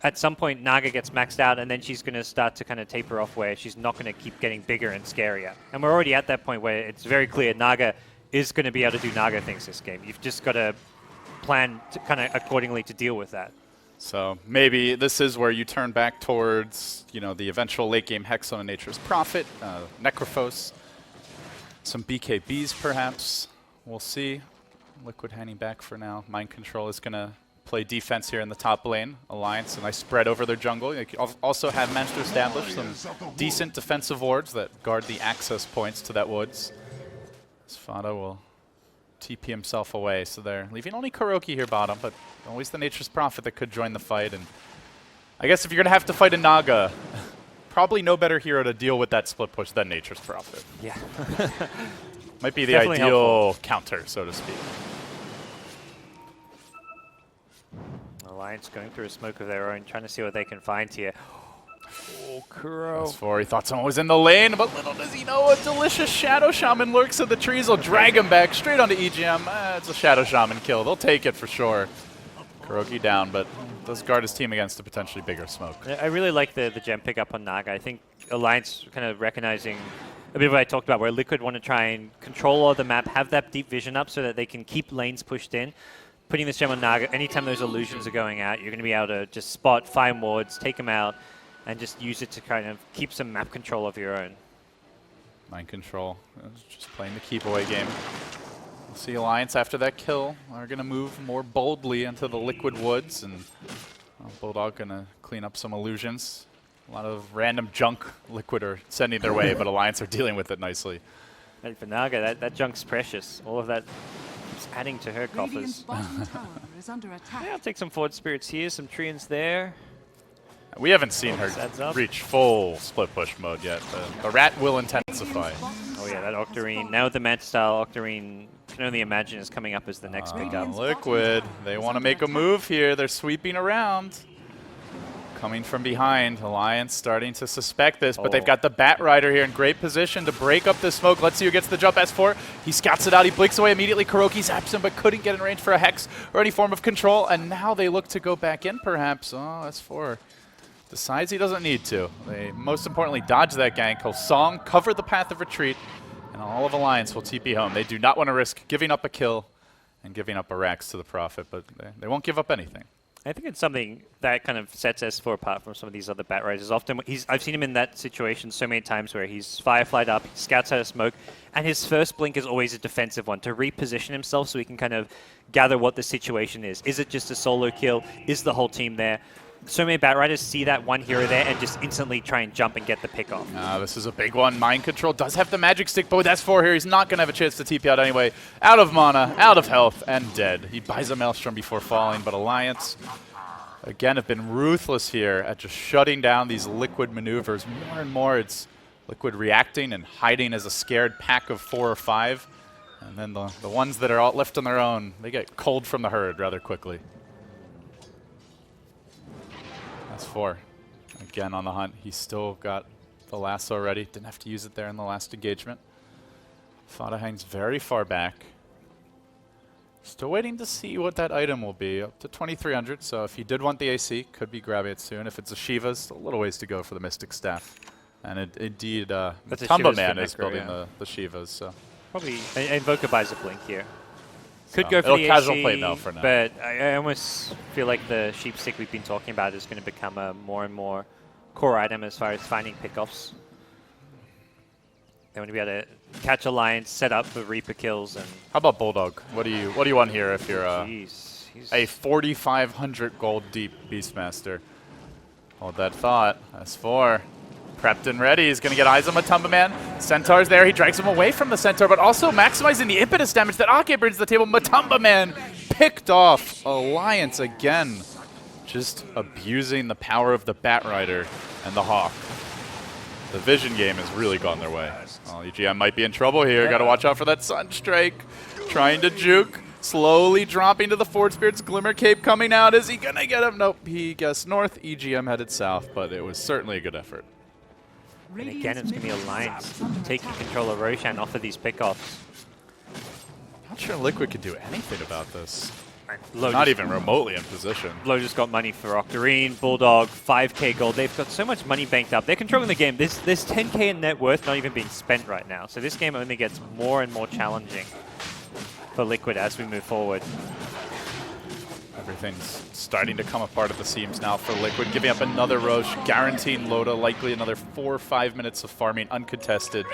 [SPEAKER 7] at some point Naga gets maxed out and then she's going to start to kind of taper off where she's not going to keep getting bigger and scarier. And we're already at that point where it's very clear Naga is going to be able to do Naga things this game. You've just got to plan to kind of accordingly to deal with that.
[SPEAKER 8] So maybe this is where you turn back towards, the eventual late game Hex on a Nature's Prophet, Necrophos, some BKBs perhaps. We'll see. Liquid hanging back for now. Mind Control is going to play defense here in the top lane. Alliance, a nice spread over their jungle. They also have managed to establish some decent defensive wards that guard the access points to that woods. Sfada will TP himself away, so they're leaving only Kuroki here bottom, but always the Nature's Prophet that could join the fight. And I guess if you're going to have to fight a Naga, probably no better hero to deal with that split push than Nature's Prophet.
[SPEAKER 7] Yeah.
[SPEAKER 8] Might be the
[SPEAKER 7] Definitely
[SPEAKER 8] ideal counter, so to speak.
[SPEAKER 7] Alliance going through a smoke of their own, trying to see what they can find here. Oh, Kuro.
[SPEAKER 8] S4, he thought someone was in the lane, but little does he know a delicious Shadow Shaman lurks in the trees. Will drag him back straight onto EGM. It's a Shadow Shaman kill. They'll take it for sure. Kuroki down, but does guard his team against a potentially bigger smoke.
[SPEAKER 7] I really like the gem pickup on Naga. I think Alliance kind of recognizing a bit of what I talked about, where Liquid want to try and control all the map, have that deep vision up so that they can keep lanes pushed in. Putting this gem on Naga, anytime those illusions are going out, you're going to be able to just spot, find wards, take them out, and just use it to kind of keep some map control of your own.
[SPEAKER 8] Mind control. Just playing the keep away game. We'll see Alliance after that kill are going to move more boldly into the Liquid Woods, and Bulldog going to clean up some illusions. A lot of random junk Liquid are sending their way, but Alliance are dealing with it nicely.
[SPEAKER 7] And for Naga, that junk's precious. All of that is adding to her
[SPEAKER 6] Radiant's
[SPEAKER 7] coffers.
[SPEAKER 6] bottom tower is under attack.
[SPEAKER 7] Yeah, I'll take some forward spirits here, some Treants there.
[SPEAKER 8] We haven't seen her
[SPEAKER 7] Adds up.
[SPEAKER 8] reach full split push mode yet. The rat will intensify.
[SPEAKER 7] Oh yeah, that Octarine. Now with the match style, Octarine can only imagine is coming up as the next pickup.
[SPEAKER 8] Liquid, they want to make a move here. They're sweeping around. Coming from behind, Alliance starting to suspect this, but they've got the Bat Rider here in great position to break up the smoke. Let's see who gets the jump. S4, he scouts it out, he blinks away immediately. Kuroki zaps him, but couldn't get in range for a Hex or any form of control, and now they look to go back in perhaps. Oh, S4 decides he doesn't need to. They most importantly dodge that gank. He'll Song, cover the path of retreat, and all of Alliance will TP home. They do not want to risk giving up a kill and giving up a Rax to the Prophet, but they won't give up anything.
[SPEAKER 7] I think it's something that kind of sets S4 apart from some of these other Bat Riders. Often, I've seen him in that situation so many times where he's Fireflied up, he scouts out of smoke, and his first blink is always a defensive one to reposition himself so he can kind of gather what the situation is. Is it just a solo kill? Is the whole team there? So many Bat Riders see that one hero there and just instantly try and jump and get the pick off.
[SPEAKER 8] This is a big one. Mind Control does have the magic stick, but with S4 here, he's not going to have a chance to TP out anyway. Out of mana, out of health, and dead. He buys a Maelstrom before falling, but Alliance, again, have been ruthless here at just shutting down these Liquid maneuvers. More and more, it's Liquid reacting and hiding as a scared pack of 4 or 5. And then the ones that are all left on their own, they get cold from the herd rather quickly. S4, again on the hunt. He's still got the lasso ready. Didn't have to use it there in the last engagement. Fadahan's very far back. Still waiting to see what that item will be. Up to 2,300, so if you did want the AC, could be grabbing it soon. If it's a Shiva's, a little ways to go for the Mystic Staff. And indeed, Tumba Man is building the Shivas. So.
[SPEAKER 7] Probably Invoker buys a blink here. Could go for
[SPEAKER 8] it'll
[SPEAKER 7] the
[SPEAKER 8] casual
[SPEAKER 7] AC,
[SPEAKER 8] play now for now.
[SPEAKER 7] But I almost feel like the sheep stick we've been talking about is going to become a more and more core item as far as finding pickoffs. They want to be able to catch Alliance, set up for Reaper kills, and
[SPEAKER 8] how about Bulldog? What do you want here if you're a 4,500 gold deep Beastmaster? Hold that thought. S4. Prepped and ready. He's going to get eyes on Matumba Man. Centaur's there. He drags him away from the Centaur, but also maximizing the impetus damage that Ake brings to the table. Matumba Man picked off. Alliance again. Just abusing the power of the Bat Rider and the Hawk. The vision game has really gone their way. Oh, EGM might be in trouble here. Got to watch out for that Sunstrike. Trying to juke. Slowly dropping to the Forward Spirit's Glimmer Cape coming out. Is he going to get him? Nope. He guessed north. EGM headed south, but it was certainly a good effort.
[SPEAKER 7] And again, it's going to be Alliance taking control of Roshan off of these pickoffs.
[SPEAKER 8] Not sure Liquid could do anything about this.
[SPEAKER 7] Low
[SPEAKER 8] Not even remotely in position.
[SPEAKER 7] Low just got money for Octarine, Bulldog, 5k gold. They've got so much money banked up. They're controlling the game. There's 10k in net worth not even being spent right now. So this game only gets more and more challenging for Liquid as we move forward.
[SPEAKER 8] Everything's starting to come apart at the seams now for Liquid, giving up another Roche, guaranteeing Loda likely another 4 or 5 minutes of farming uncontested.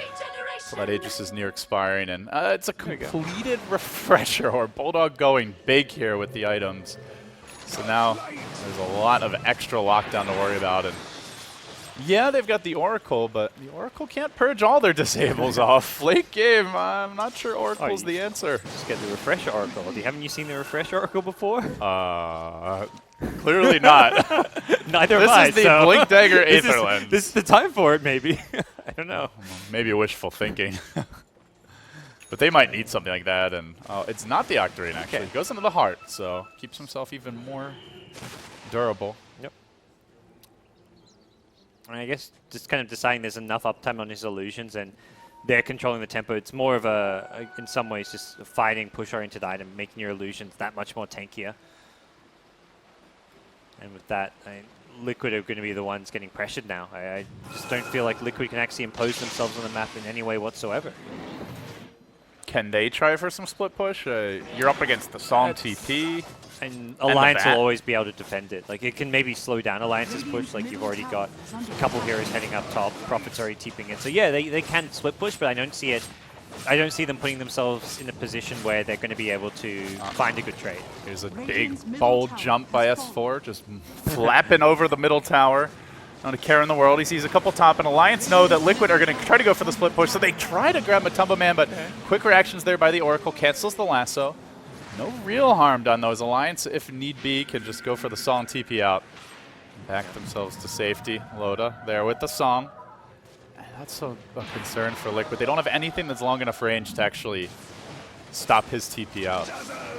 [SPEAKER 8] So that Aegis is near expiring, and it's a completed refresher, or Bulldog going big here with the items. So now there's a lot of extra lockdown to worry about, and yeah, they've got the Oracle, but the Oracle can't purge all their disables off. Late game, I'm not sure Oracle's the answer.
[SPEAKER 7] Just get the Refresher Oracle. Haven't you seen the Refresher Oracle before?
[SPEAKER 8] Clearly not.
[SPEAKER 7] Neither have I.
[SPEAKER 8] This is the Blink Dagger Aetherland.
[SPEAKER 7] This is the time for it, maybe. I don't know.
[SPEAKER 8] Maybe wishful thinking. But they might need something like that, and it's not the Octarine, actually. It goes into the heart, so keeps himself even more durable.
[SPEAKER 7] Yep. And I guess just kind of deciding there's enough uptime on his illusions and they're controlling the tempo. It's more of in some ways, just a fighting, push-oriented item, making your illusions that much more tankier. And with that, Liquid are going to be the ones getting pressured now. I just don't feel like Liquid can actually impose themselves on the map in any way whatsoever.
[SPEAKER 8] Can they try for some split push? You're up against the Song TP.
[SPEAKER 7] And Alliance
[SPEAKER 8] bat.
[SPEAKER 7] will always be able to defend it. Like, it can maybe slow down Alliance's push. Like, you've already got a couple heroes heading up top. Prophet's already TPing it. So, yeah, they can split push, but I don't see it. I don't see them putting themselves in a position where they're going to be able to find a good trade.
[SPEAKER 8] Here's a big, bold jump by S4, just flapping over the middle tower. Not a care in the world. He sees a couple top, and Alliance know that Liquid are going to try to go for the split push, so they try to grab Matumba Man, but quick reactions there by the Oracle, cancels the lasso. No real harm done, though, as Alliance, if need be, can just go for the Song TP out. Back themselves to safety. Loda there with the Song. That's a concern for Liquid. They don't have anything that's long enough range to actually stop his TP out.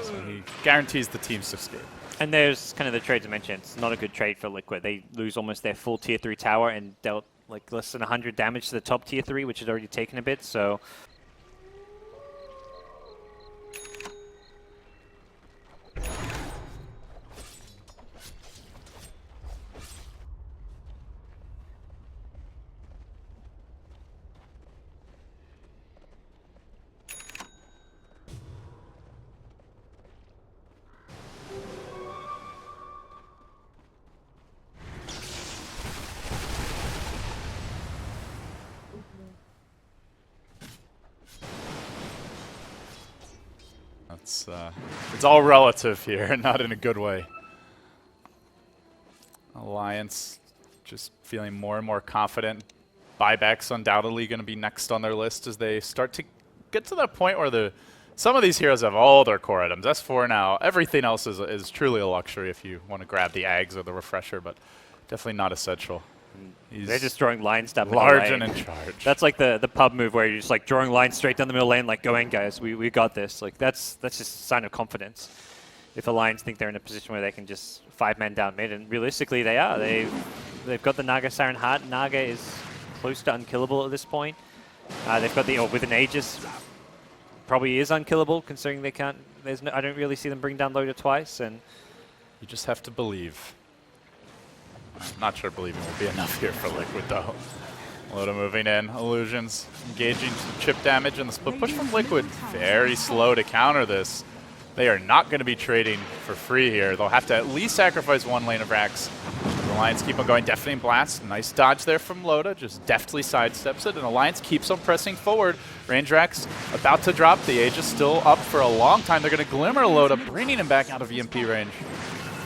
[SPEAKER 8] So he guarantees the team's escape.
[SPEAKER 7] And there's kind of the trades I mentioned. It's not a good trade for Liquid. They lose almost their full tier 3 tower and dealt like less than 100 damage to the top tier 3, which had already taken a bit. So
[SPEAKER 8] It's all relative here, not in a good way. Alliance just feeling more and more confident. Buyback's undoubtedly going to be next on their list as they start to get to that point where some of these heroes have all their core items. S4 now, everything else is truly a luxury if you want to grab the Ags or the Refresher, but definitely not essential.
[SPEAKER 7] they're just drawing lines down the
[SPEAKER 8] large
[SPEAKER 7] lane.
[SPEAKER 8] and in charge.
[SPEAKER 7] That's like the pub move where you're just like drawing lines straight down the middle lane, like, go in, guys, we got this. Like, that's just a sign of confidence. If Alliance think they're in a position where they can just 5-man down mid, and realistically they are. They've got the Naga Siren Heart. Naga is close to unkillable at this point. They've got the with an Aegis, probably is unkillable considering they can't. I don't really see them bring down Loda twice, and
[SPEAKER 8] You just have to believe. I'm not sure believing will be enough here for Liquid, though. Loda moving in, illusions, engaging some chip damage, and the split push from Liquid. Very slow to counter this. They are not going to be trading for free here. They'll have to at least sacrifice one lane of racks. The Alliance keep on going, Deafening Blast. Nice dodge there from Loda, just deftly sidesteps it, and Alliance keeps on pressing forward. Range racks about to drop. The Aegis still up for a long time. They're going to Glimmer Loda, bringing him back out of EMP range.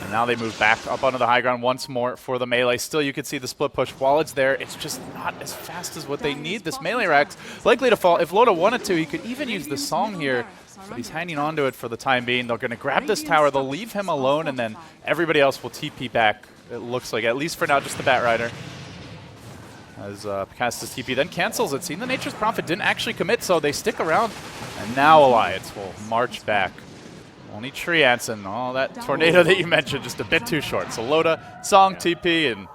[SPEAKER 8] And now they move back up onto the high ground once more for the melee. Still, you can see the split push. While it's there, it's just not as fast as what they need. This melee rack's likely to fall. If Loda wanted to, he could even use the Song here, but he's hanging on to it for the time being. They're going to grab this tower. They'll leave him alone, and then everybody else will TP back. It looks like, at least for now, just the Bat Rider. As Picassa's TP then cancels it. Seeing the Nature's Prophet didn't actually commit, so they stick around. And now Alliance will march back. Only Treants and all that tornado that you mentioned, just a bit too short. So Loda, Song, TP, and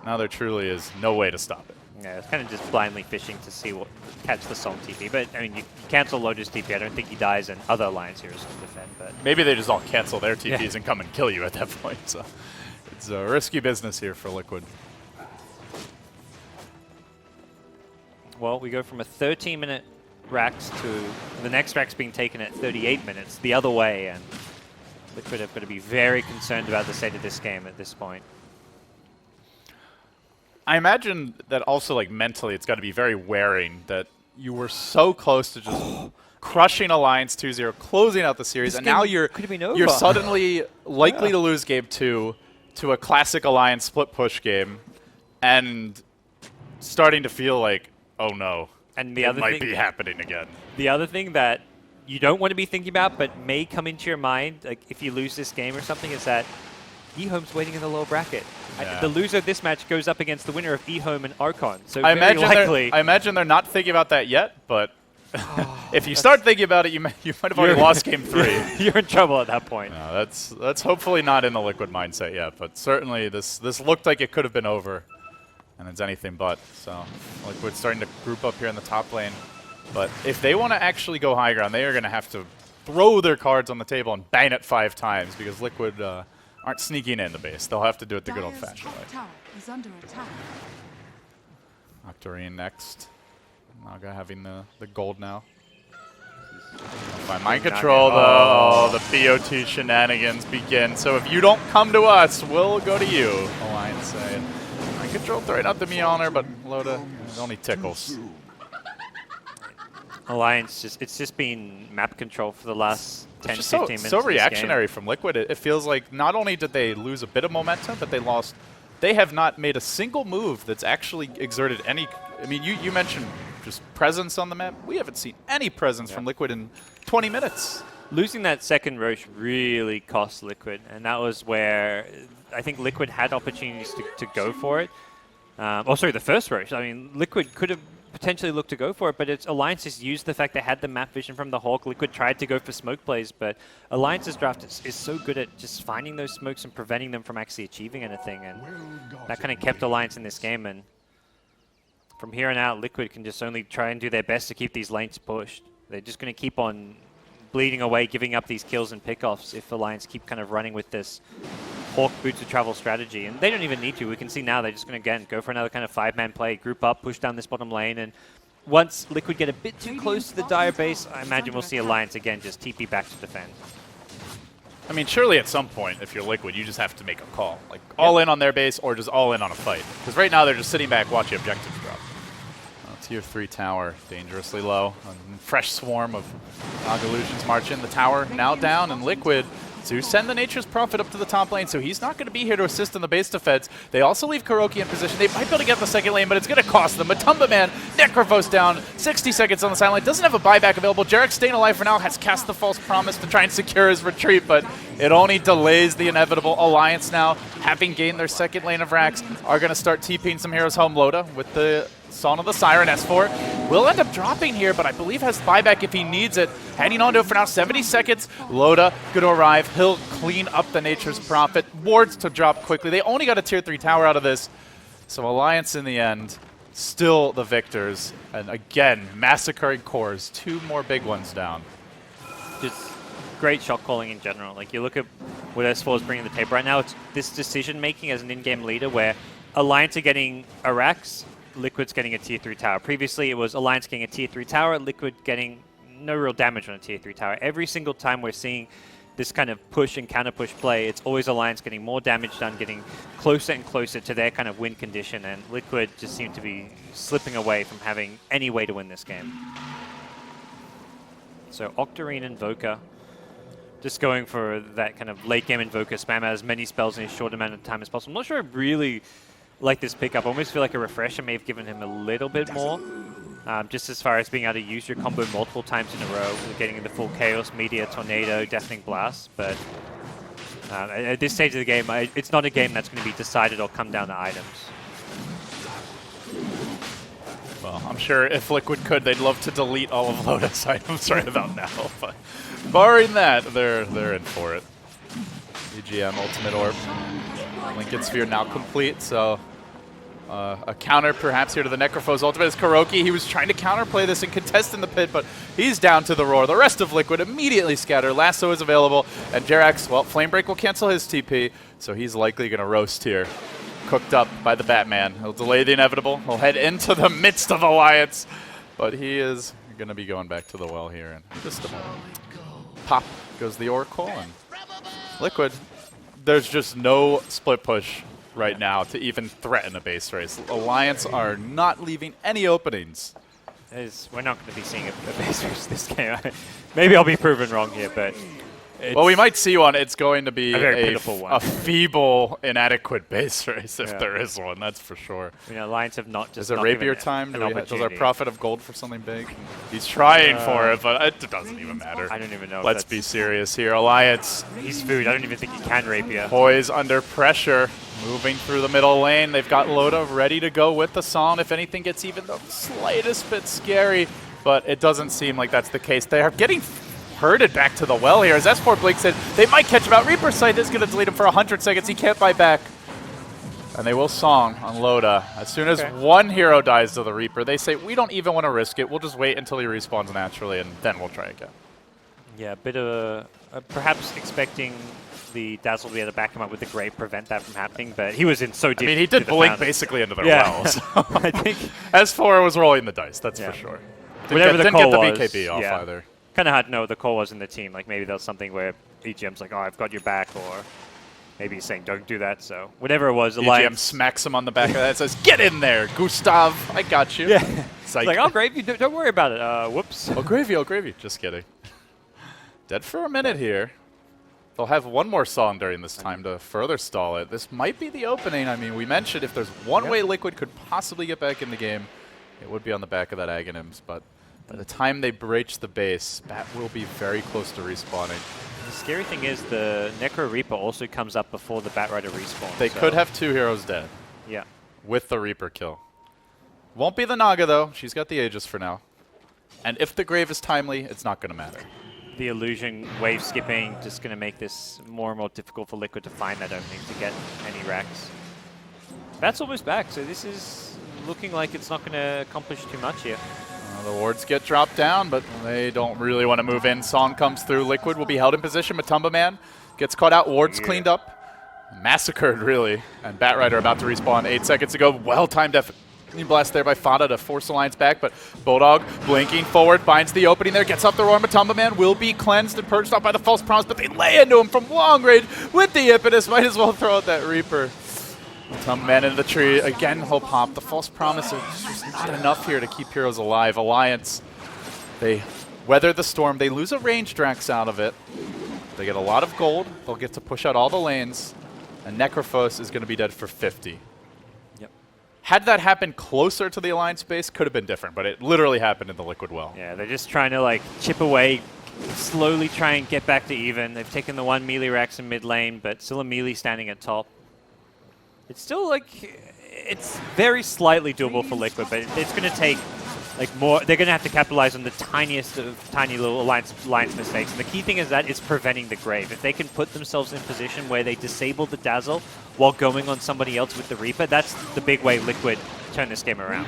[SPEAKER 8] now there truly is no way to stop it.
[SPEAKER 7] yeah, it's kind of just blindly fishing to see what catch the Song TP. But I mean, you cancel Loda's TP. I don't think he dies, and other Alliance heroes can defend. But
[SPEAKER 8] Maybe they just all cancel their TPs and come and kill you at that point. So it's a risky business here for Liquid.
[SPEAKER 7] well, we go from a 13-minute racks to the next racks being taken at 38 minutes, the other way, and Liquid have got to be very concerned about the state of this game at this point.
[SPEAKER 8] I imagine that also, like, mentally, it's got to be very wearing that you were so close to just crushing Alliance 2-0, closing out the series, and now you're suddenly likely to lose game 2 to a classic Alliance split push game, and starting to feel like, oh no,
[SPEAKER 7] And the
[SPEAKER 8] it
[SPEAKER 7] other
[SPEAKER 8] might
[SPEAKER 7] thing,
[SPEAKER 8] be happening again.
[SPEAKER 7] the other thing that you don't want to be thinking about, but may come into your mind, like if you lose this game or something, is that eHome's waiting in the lower bracket.
[SPEAKER 8] Yeah.
[SPEAKER 7] The loser of this match goes up against the winner of eHome and Archon. So
[SPEAKER 8] I
[SPEAKER 7] very likely,
[SPEAKER 8] imagine they're not thinking about that yet, but if you start thinking about it, you might have already lost game 3.
[SPEAKER 7] you're in trouble at that point.
[SPEAKER 8] No, that's hopefully not in the Liquid mindset yet, but certainly this looked like it could have been over, and it's anything but. So Liquid's starting to group up here in the top lane, but if they want to actually go high ground, they are going to have to throw their cards on the table and bang it 5 times because Liquid aren't sneaking in the base. They'll have to do it the good old-fashioned way.
[SPEAKER 6] Tower is under attack.
[SPEAKER 8] Octarine next. Naga having the gold now. By mind control, though, the BO2 shenanigans begin. So if you don't come to us, we'll go to you. Alliance saying. Mind control throwing out the Mjolnir, but Loda, it only tickles.
[SPEAKER 7] Alliance, it's just been map control for the last 10,
[SPEAKER 8] Just
[SPEAKER 7] 15 minutes.
[SPEAKER 8] so
[SPEAKER 7] of this
[SPEAKER 8] reactionary
[SPEAKER 7] game.
[SPEAKER 8] from Liquid. It feels like not only did they lose a bit of momentum, but they have not made a single move that's actually exerted any. I mean, you mentioned just presence on the map. We haven't seen any presence from Liquid in 20 minutes.
[SPEAKER 7] Losing that second Roche really cost Liquid, and that was where I think Liquid had opportunities to go for it. The first Roche. I mean, Liquid could have potentially looked to go for it, but it's Alliance's used the fact they had the map vision from the Hawk. Liquid tried to go for smoke plays, but Alliance's draft is so good at just finding those smokes and preventing them from actually achieving anything, and that kind of kept Alliance in this game. And from here on out, Liquid can just only try and do their best to keep these lanes pushed. They're just going to keep on bleeding away, giving up these kills and pickoffs if Alliance keep kind of running with this Hawk boots of travel strategy. And they don't even need to. We can see now they're just going to, again, go for another kind of 5-man play, group up, push down this bottom lane. And once Liquid get a bit too close to the Dire base, I imagine we'll see Alliance again just TP back to defend.
[SPEAKER 8] I mean, surely at some point, if you're Liquid, you just have to make a call. Like, all in on their base or just all in on a fight. Because right now they're just sitting back watching objectives drop. Tier 3 tower, dangerously low. A fresh swarm of Naga Illusions march in. The tower now down, and Liquid to send the Nature's Prophet up to the top lane, so he's not going to be here to assist in the base defense. They also leave Kuroki in position. They might be able to get the second lane, but it's going to cost them. Matumba Man, Necrovos down, 60 seconds on the sideline. Doesn't have a buyback available. Jarek staying alive for now, has cast the false promise to try and secure his retreat, but it only delays the inevitable. Alliance now, having gained their second lane of racks, are going to start TPing some heroes home. Loda with the Song of the Siren. S4 will end up dropping here, but I believe has buyback if he needs it. Hanging on to it for now, 70 seconds. Loda going to arrive. He'll clean up the Nature's Prophet. Wards to drop quickly. They only got a tier 3 tower out of this. So Alliance in the end, still the victors. And again, massacring cores. 2 more big ones down.
[SPEAKER 7] Just great shot calling in general. Like, you look at what S4 is bringing to the table right now, it's this decision making as an in-game leader where Alliance are getting Arax, Liquid's getting a tier 3 tower. Previously, it was Alliance getting a tier 3 tower, Liquid getting no real damage on a tier 3 tower. Every single time we're seeing this kind of push and counter push play, it's always Alliance getting more damage done, getting closer and closer to their kind of win condition, and Liquid just seem to be slipping away from having any way to win this game. So Octarine Invoker, just going for that kind of late game Invoker, spam out as many spells in as short amount of time as possible. I'm not sure I really like this pickup. I almost feel like a refresher may have given him a little bit more, just as far as being able to use your combo multiple times in a row, getting the full Chaos, Meteor, Tornado, Deafening Blast. But at this stage of the game, it's not a game that's going to be decided or come down to items.
[SPEAKER 8] Well, I'm sure if Liquid could, they'd love to delete all of Lotus items right about now. But barring that, they're in for it. EGM Ultimate Orb. Lincoln Sphere now complete, so a counter perhaps here to the Necrophos ultimate is Kuroki. He was trying to counterplay this and contest in the pit, but he's down to the roar. The rest of Liquid immediately scatter. Lasso is available, and Jerax, well, Flame Break will cancel his TP, so he's likely going to roast here. Cooked up by the Batman. He'll delay the inevitable. He'll head into the midst of Alliance, but he is going to be going back to the well here in just a moment. Pop goes the Oracle, and Liquid, there's just no split push right now to even threaten a base race. Alliance are not leaving any openings.
[SPEAKER 7] We're not going to be seeing a base race this game. Maybe I'll be proven wrong here, but
[SPEAKER 8] well, we might see one. It's going to be
[SPEAKER 7] a very pitiful one.
[SPEAKER 8] A feeble, inadequate base race if there is one. That's for sure.
[SPEAKER 7] You know, Alliance have not just.
[SPEAKER 8] Is it Rapier time? Does our Prophet of Gold for something big? He's trying for it, but it doesn't even matter.
[SPEAKER 7] I don't even know.
[SPEAKER 8] Let's be serious here. Alliance.
[SPEAKER 7] He's food. I don't even think he can Rapier.
[SPEAKER 8] Poise under pressure. Moving through the middle lane. They've got Loda ready to go with the Song. If anything gets even the slightest bit scary, but it doesn't seem like that's the case. They are getting herded back to the well here. As S4 blinks in, they might catch him out. Reaper's Sight is going to delete him for 100 seconds. He can't buy back. And they will Song on Loda. As soon as one hero dies to the Reaper, they say, we don't even want to risk it. We'll just wait until he respawns naturally, and then we'll try again.
[SPEAKER 7] Yeah, a bit of perhaps expecting the Dazzle to be able to back him up with the Grave, prevent that from happening, but he was in so deep.
[SPEAKER 8] I mean, he did blink basically into their well. So
[SPEAKER 7] I think
[SPEAKER 8] S4 was rolling the dice, that's for sure.
[SPEAKER 7] Whatever the
[SPEAKER 8] didn't
[SPEAKER 7] call
[SPEAKER 8] get the
[SPEAKER 7] was,
[SPEAKER 8] BKB off either.
[SPEAKER 7] kind of hard to know what the call was in the team. Like maybe there was something where EGM's like, oh, I've got your back, or maybe he's saying, don't do that. So whatever it was,
[SPEAKER 8] EGM
[SPEAKER 7] Alliance
[SPEAKER 8] smacks him on the back of the head and says, get in there, Gustav. I got you.
[SPEAKER 7] Yeah.
[SPEAKER 8] It's
[SPEAKER 7] It's like, oh, Gravy, don't worry about it. Whoops.
[SPEAKER 8] Oh, gravy. Just kidding. Dead for a minute here. They'll have one more song during this time to further stall it. This might be the opening. I mean, we mentioned if there's one way Liquid could possibly get back in the game, it would be on the back of that Aghanims. But by the time they breach the base, Bat will be very close to respawning.
[SPEAKER 7] The scary thing is the Necro Reaper also comes up before the Batrider respawn.
[SPEAKER 8] They
[SPEAKER 7] so
[SPEAKER 8] could have 2 heroes dead
[SPEAKER 7] Yeah.
[SPEAKER 8] with the Reaper kill. Won't be the Naga, though. She's got the Aegis for now. And if the Grave is timely, it's not going to matter.
[SPEAKER 7] The illusion wave skipping just going to make this more and more difficult for Liquid to find that opening to get any racks. Bat's almost back, so this is looking like it's not going to accomplish too much here.
[SPEAKER 8] The wards get dropped down, but they don't really want to move in. Song comes through. Liquid will be held in position. Matumba Man gets caught out. Wards cleaned up. Massacred, really. And Batrider about to respawn 8 seconds ago. Well-timed blast there by Fada to force Alliance back, but Bulldog blinking forward, finds the opening there, gets off the roar. Matumba Man will be cleansed and purged off by the false promise, but they lay into him from long range with the impetus. Might as well throw out that Reaper. Matumba Man into the tree. Again, he'll pop. The false promise is just not enough here to keep heroes alive. Alliance, they weather the storm. They lose a range Drax out of it. They get a lot of gold. They'll get to push out all the lanes, and Necrophos is going to be dead for 50. Had that happened closer to the Alliance base, could have been different, but it literally happened in the Liquid well.
[SPEAKER 7] Yeah, they're just trying to like chip away, slowly try and get back to even. They've taken the 1 melee racks in mid lane, but still a melee standing at top. It's still like, it's very slightly doable for Liquid, but it's going to take like more. They're going to have to capitalize on the tiniest of tiny little alliance mistakes. And the key thing is that it's preventing the Grave. If they can put themselves in position where they disable the Dazzle while going on somebody else with the Reaper, that's the big way Liquid turn this game around.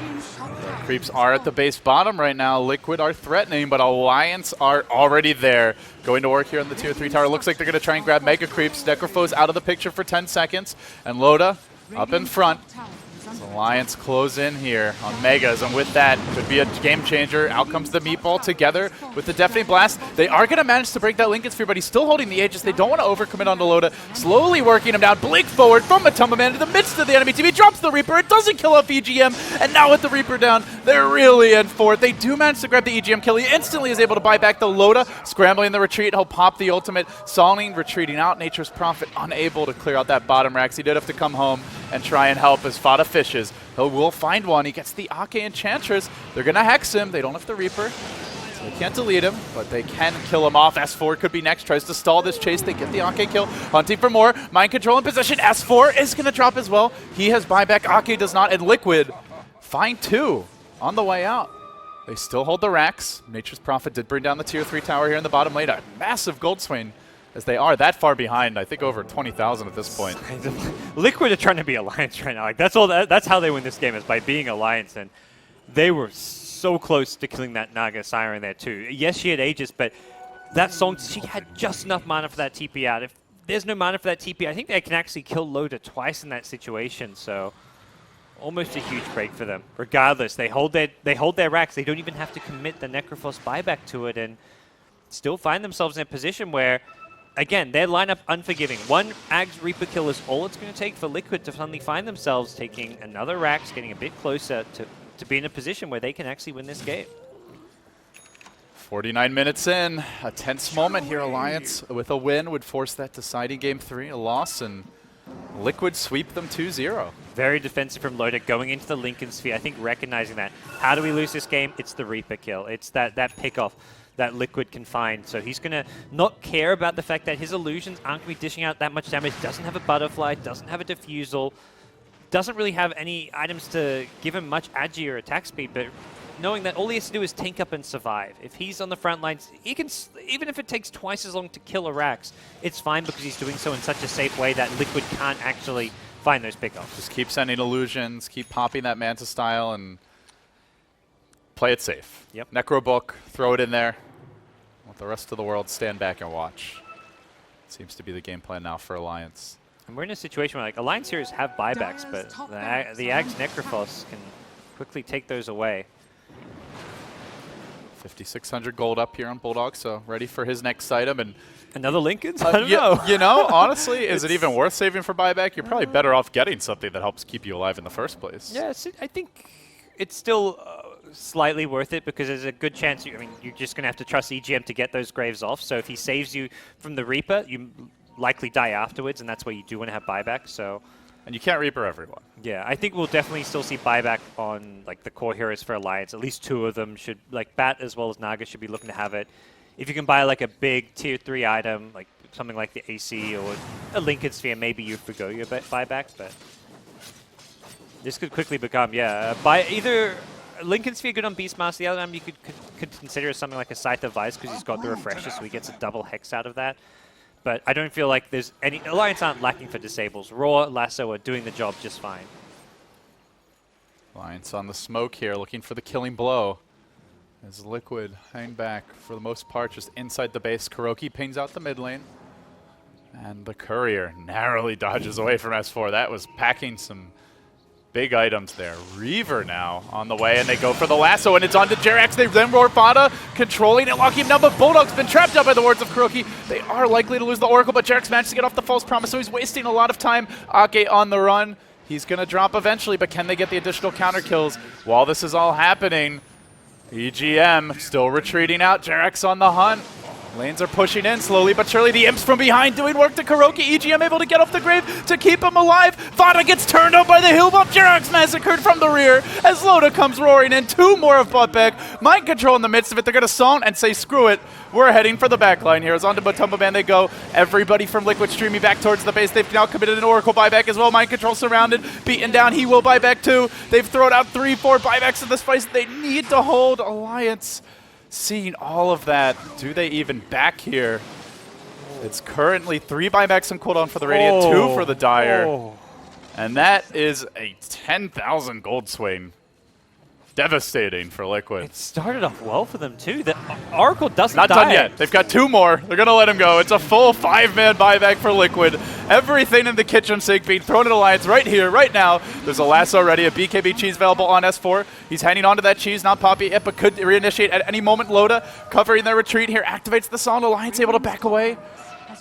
[SPEAKER 8] Creeps are at the base bottom right now. Liquid are threatening, but Alliance are already there. Going to work here on the tier 3 tower. Looks like they're going to try and grab Mega Creeps. Necrophos out of the picture for 10 seconds. And Loda up in front. Alliance close in here on Megas, and with that, could be a game changer. Out comes the Meatball together with the Deafening Blast. They are going to manage to break that Lincoln Sphere, but he's still holding the Aegis. They don't want to overcommit onto Loda. Slowly working him down. Blink forward from Matumba Man to the midst of the enemy team. He drops the Reaper. It doesn't kill off EGM, and now with the Reaper down, they're really in for it. They do manage to grab the EGM kill. He instantly is able to buy back the Loda. Scrambling the retreat. He'll pop the ultimate. Song retreating out. Nature's Prophet unable to clear out that bottom racks. He did have to come home and try and help as Fada fishes. He will find one. He gets the Ake Enchantress. They're going to hex him. They don't have the Reaper, so they can't delete him, but they can kill him off. S4 could be next. Tries to stall this chase. They get the Ake kill. Hunting for more. Mind control in position. S4 is going to drop as well. He has buyback. Ake does not. And Liquid find 2 on the way out. They still hold the racks. Nature's Prophet did bring down the tier 3 tower here in the bottom lane. A massive gold swing, as they are that far behind. I think over 20,000 at this point.
[SPEAKER 7] Liquid are trying to be Alliance right now. Like that's all. That's how they win this game, is by being Alliance, and they were so close to killing that Naga Siren there too. Yes, she had Aegis, but that Song, she had just enough mana for that TP out. If there's no mana for that TP, I think they can actually kill Loda twice in that situation. So almost a huge break for them. Regardless, they hold their racks. They don't even have to commit the Necrophos buyback to it, and still find themselves in a position where, again, their lineup unforgiving. One Ags Reaper kill is all it's going to take for Liquid to suddenly find themselves taking another racks, getting a bit closer to be in a position where they can actually win this game.
[SPEAKER 8] 49 minutes in, a tense moment here. Alliance with a win would force that deciding game 3. A loss, and Liquid sweep them 2-0.
[SPEAKER 7] Very defensive from Loda going into the Lincoln Sphere. I think recognizing that. How do we lose this game? It's the Reaper kill. It's that pick-off that Liquid can find. So he's going to not care about the fact that his illusions aren't going to be dishing out that much damage. Doesn't have a butterfly, doesn't have a diffusal, doesn't really have any items to give him much agi or attack speed, but knowing that all he has to do is tank up and survive. If he's on the front lines, he can, even if it takes twice as long to kill a Rax, it's fine because he's doing so in such a safe way that Liquid can't actually find those pickoffs.
[SPEAKER 8] Just keep sending illusions, keep popping that Manta style, and play it safe.
[SPEAKER 7] Yep.
[SPEAKER 8] Necro Book, throw it in there. Let the rest of the world stand back and watch. Seems to be the game plan now for Alliance.
[SPEAKER 7] And we're in a situation where, like, Alliance heroes have buybacks, but the Ags Necrophos can quickly take those away.
[SPEAKER 8] 5,600 gold up here on Bulldog, so ready for his next item. And
[SPEAKER 7] Another Lincoln's? I don't know.
[SPEAKER 8] You know, honestly, is it even worth saving for buyback? You're probably better off getting something that helps keep you alive in the first place.
[SPEAKER 7] Yeah, I think it's still slightly worth it because there's a good chance, you're just going to have to trust EGM to get those Graves off. So if he saves you from the Reaper, you likely die afterwards, and that's where you do want to have buyback. So,
[SPEAKER 8] and you can't Reaper everyone.
[SPEAKER 7] yeah, I think we'll definitely still see buyback on like the core heroes for Alliance. At least 2 of them should, like Bat as well as Naga, should be looking to have it. If you can buy like a big tier 3 item, like something like the AC or a Lincoln Sphere, maybe you forgo your buyback, but this could quickly become, buy either Lincoln Sphere good on Beastmaster. The other time you could consider something like a Scythe of Vice because he's got the refresher, so he gets a double hex out of that. But I don't feel like there's any Alliance aren't lacking for disables. Raw, Lasso are doing the job just fine.
[SPEAKER 8] Alliance on the smoke here, looking for the killing blow. As Liquid hang back for the most part, just inside the base. Kuroki pings out the mid lane. And the Courier narrowly dodges away from S4. That was packing some big items there. Reaver now on the way, and they go for the lasso, and it's on to Jerax. They then roar Fada, controlling and locking him down, but Bulldog's been trapped out by the wards of Kuroki. They are likely to lose the Oracle, but Jerax managed to get off the false promise, so he's wasting a lot of time. Ake on the run. He's going to drop eventually, but can they get the additional counter kills? While this is all happening, EGM still retreating out. Jerax on the hunt. Lanes are pushing in slowly but surely. The imps from behind doing work to Kuroki. EGM able to get off the grave to keep him alive. Vada gets turned up by the hill bump. Jerax massacred from the rear as Loda comes roaring in. 2 more of Buttback. Mind control in the midst of it. They're going to song and say, screw it. We're heading for the backline here. As on to Batumba Man they go. Everybody from Liquid streaming back towards the base. They've now committed an Oracle buyback as well. Mind control surrounded. Beaten down. He will buy back too. They've thrown out 3-4 buybacks in this fight. They need to hold. Alliance seeing all of that, do they even back here? It's currently 3 buybacks on cooldown for the Radiant, 2 for the Dire. And that is a 10,000 gold swing. Devastating for Liquid.
[SPEAKER 7] It started off well for them too. The Oracle doesn't
[SPEAKER 8] Not
[SPEAKER 7] die.
[SPEAKER 8] done yet. They've got 2 more. They're going to let him go. It's a full 5-man buyback for Liquid. Everything in the kitchen sink being thrown at Alliance right here, right now. There's a lasso ready, a BKB cheese available on S4. He's hanging on to that cheese, not poppy yet, but could reinitiate at any moment. Loda covering their retreat here, activates the song. Alliance able to back away.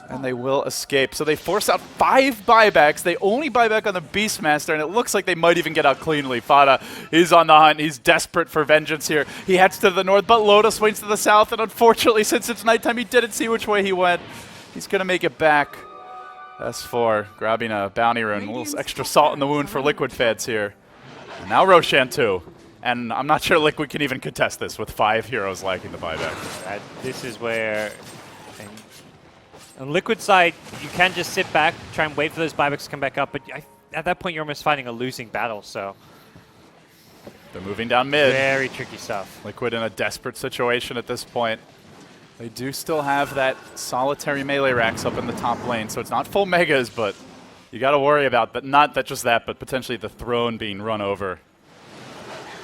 [SPEAKER 8] And they will escape. So they force out 5 buybacks. They only buy back on the Beastmaster, and it looks like they might even get out cleanly. Fada, he's on the hunt. He's desperate for vengeance here. He heads to the north, but Loda swings to the south, and unfortunately, since it's nighttime, he didn't see which way he went. He's going to make it back. S4 grabbing a bounty rune. A little extra salt in the wound for Liquid fans here. And now Roshan too. And I'm not sure Liquid can even contest this with 5 heroes lacking the buyback.
[SPEAKER 7] This is where... On Liquid side, you can just sit back, try and wait for those buybacks to come back up, but at that point you're almost fighting a losing battle, so...
[SPEAKER 8] They're moving down mid.
[SPEAKER 7] Very tricky stuff.
[SPEAKER 8] Liquid in a desperate situation at this point. They do still have that solitary melee racks up in the top lane, so it's not full megas, but you got to worry about that. Not that just that, but potentially the throne being run over.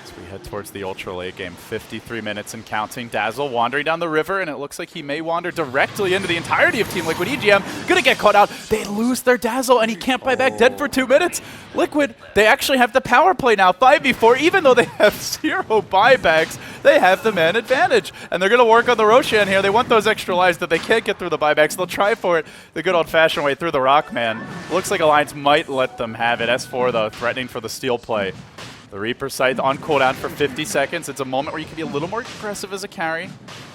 [SPEAKER 8] As we head towards the ultra late game, 53 minutes and counting. Dazzle wandering down the river, and it looks like he may wander directly into the entirety of Team Liquid. EGM gonna get caught out. They lose their Dazzle, and he can't buy back dead for 2 minutes. Liquid, they actually have the power play now, 5v4. Even though they have 0 buybacks, they have the man advantage. And they're gonna work on the Roshan here. They want those extra lives that they can't get through the buybacks. They'll try for it the good old-fashioned way through the Rockman. Looks like Alliance might let them have it. S4, though, threatening for the steal play. The Reaper Scythe on cooldown for 50 seconds. It's a moment where you can be a little more aggressive as a carry.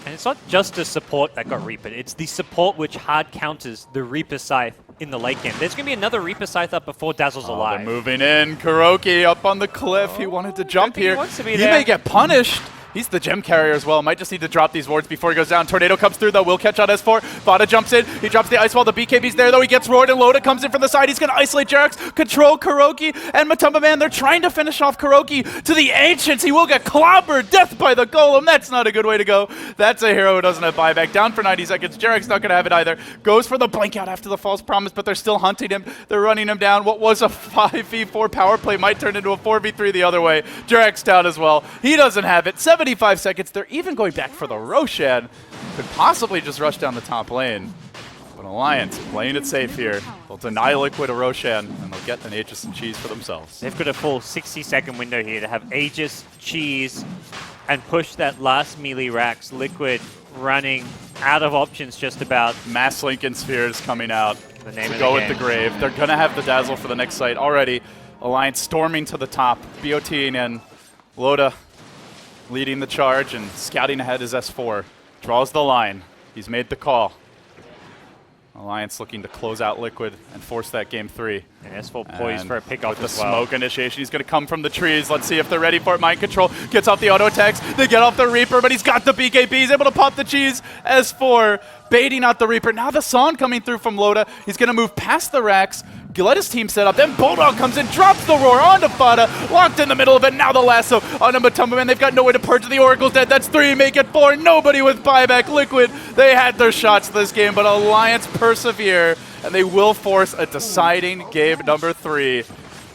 [SPEAKER 7] And it's not just the support that got Reapered, it's the support which hard counters the Reaper Scythe in the late game. There's going to be another Reaper Scythe up before Dazzle's alive.
[SPEAKER 8] They're moving in. Kuroki up on the cliff. He wanted to jump here. He
[SPEAKER 7] there.
[SPEAKER 8] may get punished. He's the gem carrier as well. Might just need to drop these wards before he goes down. Tornado comes through, though. Will catch out S4. Vada jumps in. He drops the ice wall. The BKB's there, though. He gets roared, and Loda comes in from the side. He's going to isolate Jerax, control Kuroki, and Matumba Man. They're trying to finish off Kuroki to the Ancients. He will get clobbered. Death by the Golem. That's not a good way to go. That's a hero who doesn't have buyback. Down for 90 seconds. Jerax not going to have it either. Goes for the blink out after the false promise, but they're still hunting him. They're running him down. What was a 5v4 power play might turn into a 4v3 the other way. Jerax down as well. He doesn't have it. 75 seconds. They're even going back for the Roshan. Could possibly just rush down the top lane. But Alliance playing it safe here. They'll deny Liquid a Roshan, and they'll get an Aegis and Cheese for themselves.
[SPEAKER 7] They've got a full 60-second window here to have Aegis, Cheese, and push that last melee racks. Liquid running out of options just about.
[SPEAKER 8] Mass Lincoln Spheres coming out
[SPEAKER 7] The name
[SPEAKER 8] to
[SPEAKER 7] of
[SPEAKER 8] go
[SPEAKER 7] the
[SPEAKER 8] with the
[SPEAKER 7] game.
[SPEAKER 8] Grave. They're going to have the Dazzle for the next site already. Alliance storming to the top. BOT and Loda leading the charge, and scouting ahead is S4. Draws the line. He's made the call. Alliance looking to close out Liquid and force that game 3.
[SPEAKER 7] And S4 poised for a pickoff
[SPEAKER 8] with the
[SPEAKER 7] as well.
[SPEAKER 8] smoke initiation, he's going to come from the trees. Let's see if they're ready for it. Mind control gets off the auto attacks. They get off the Reaper, but he's got the BKB. He's able to pop the cheese. S4 baiting out the Reaper. Now the Song coming through from Loda. He's going to move past the racks. Let his team set up. Then Bulldog comes in, drops the roar onto Fada. Locked in the middle of it. Now the lasso on Matumbaman. They've got no way to purge. The Oracle's dead. That's 3. Make it 4. Nobody with buyback. Liquid, they had their shots this game, but Alliance persevere, and they will force a deciding game number 3.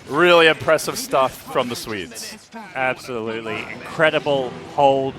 [SPEAKER 8] Really impressive stuff from the Swedes.
[SPEAKER 7] Absolutely. Incredible hold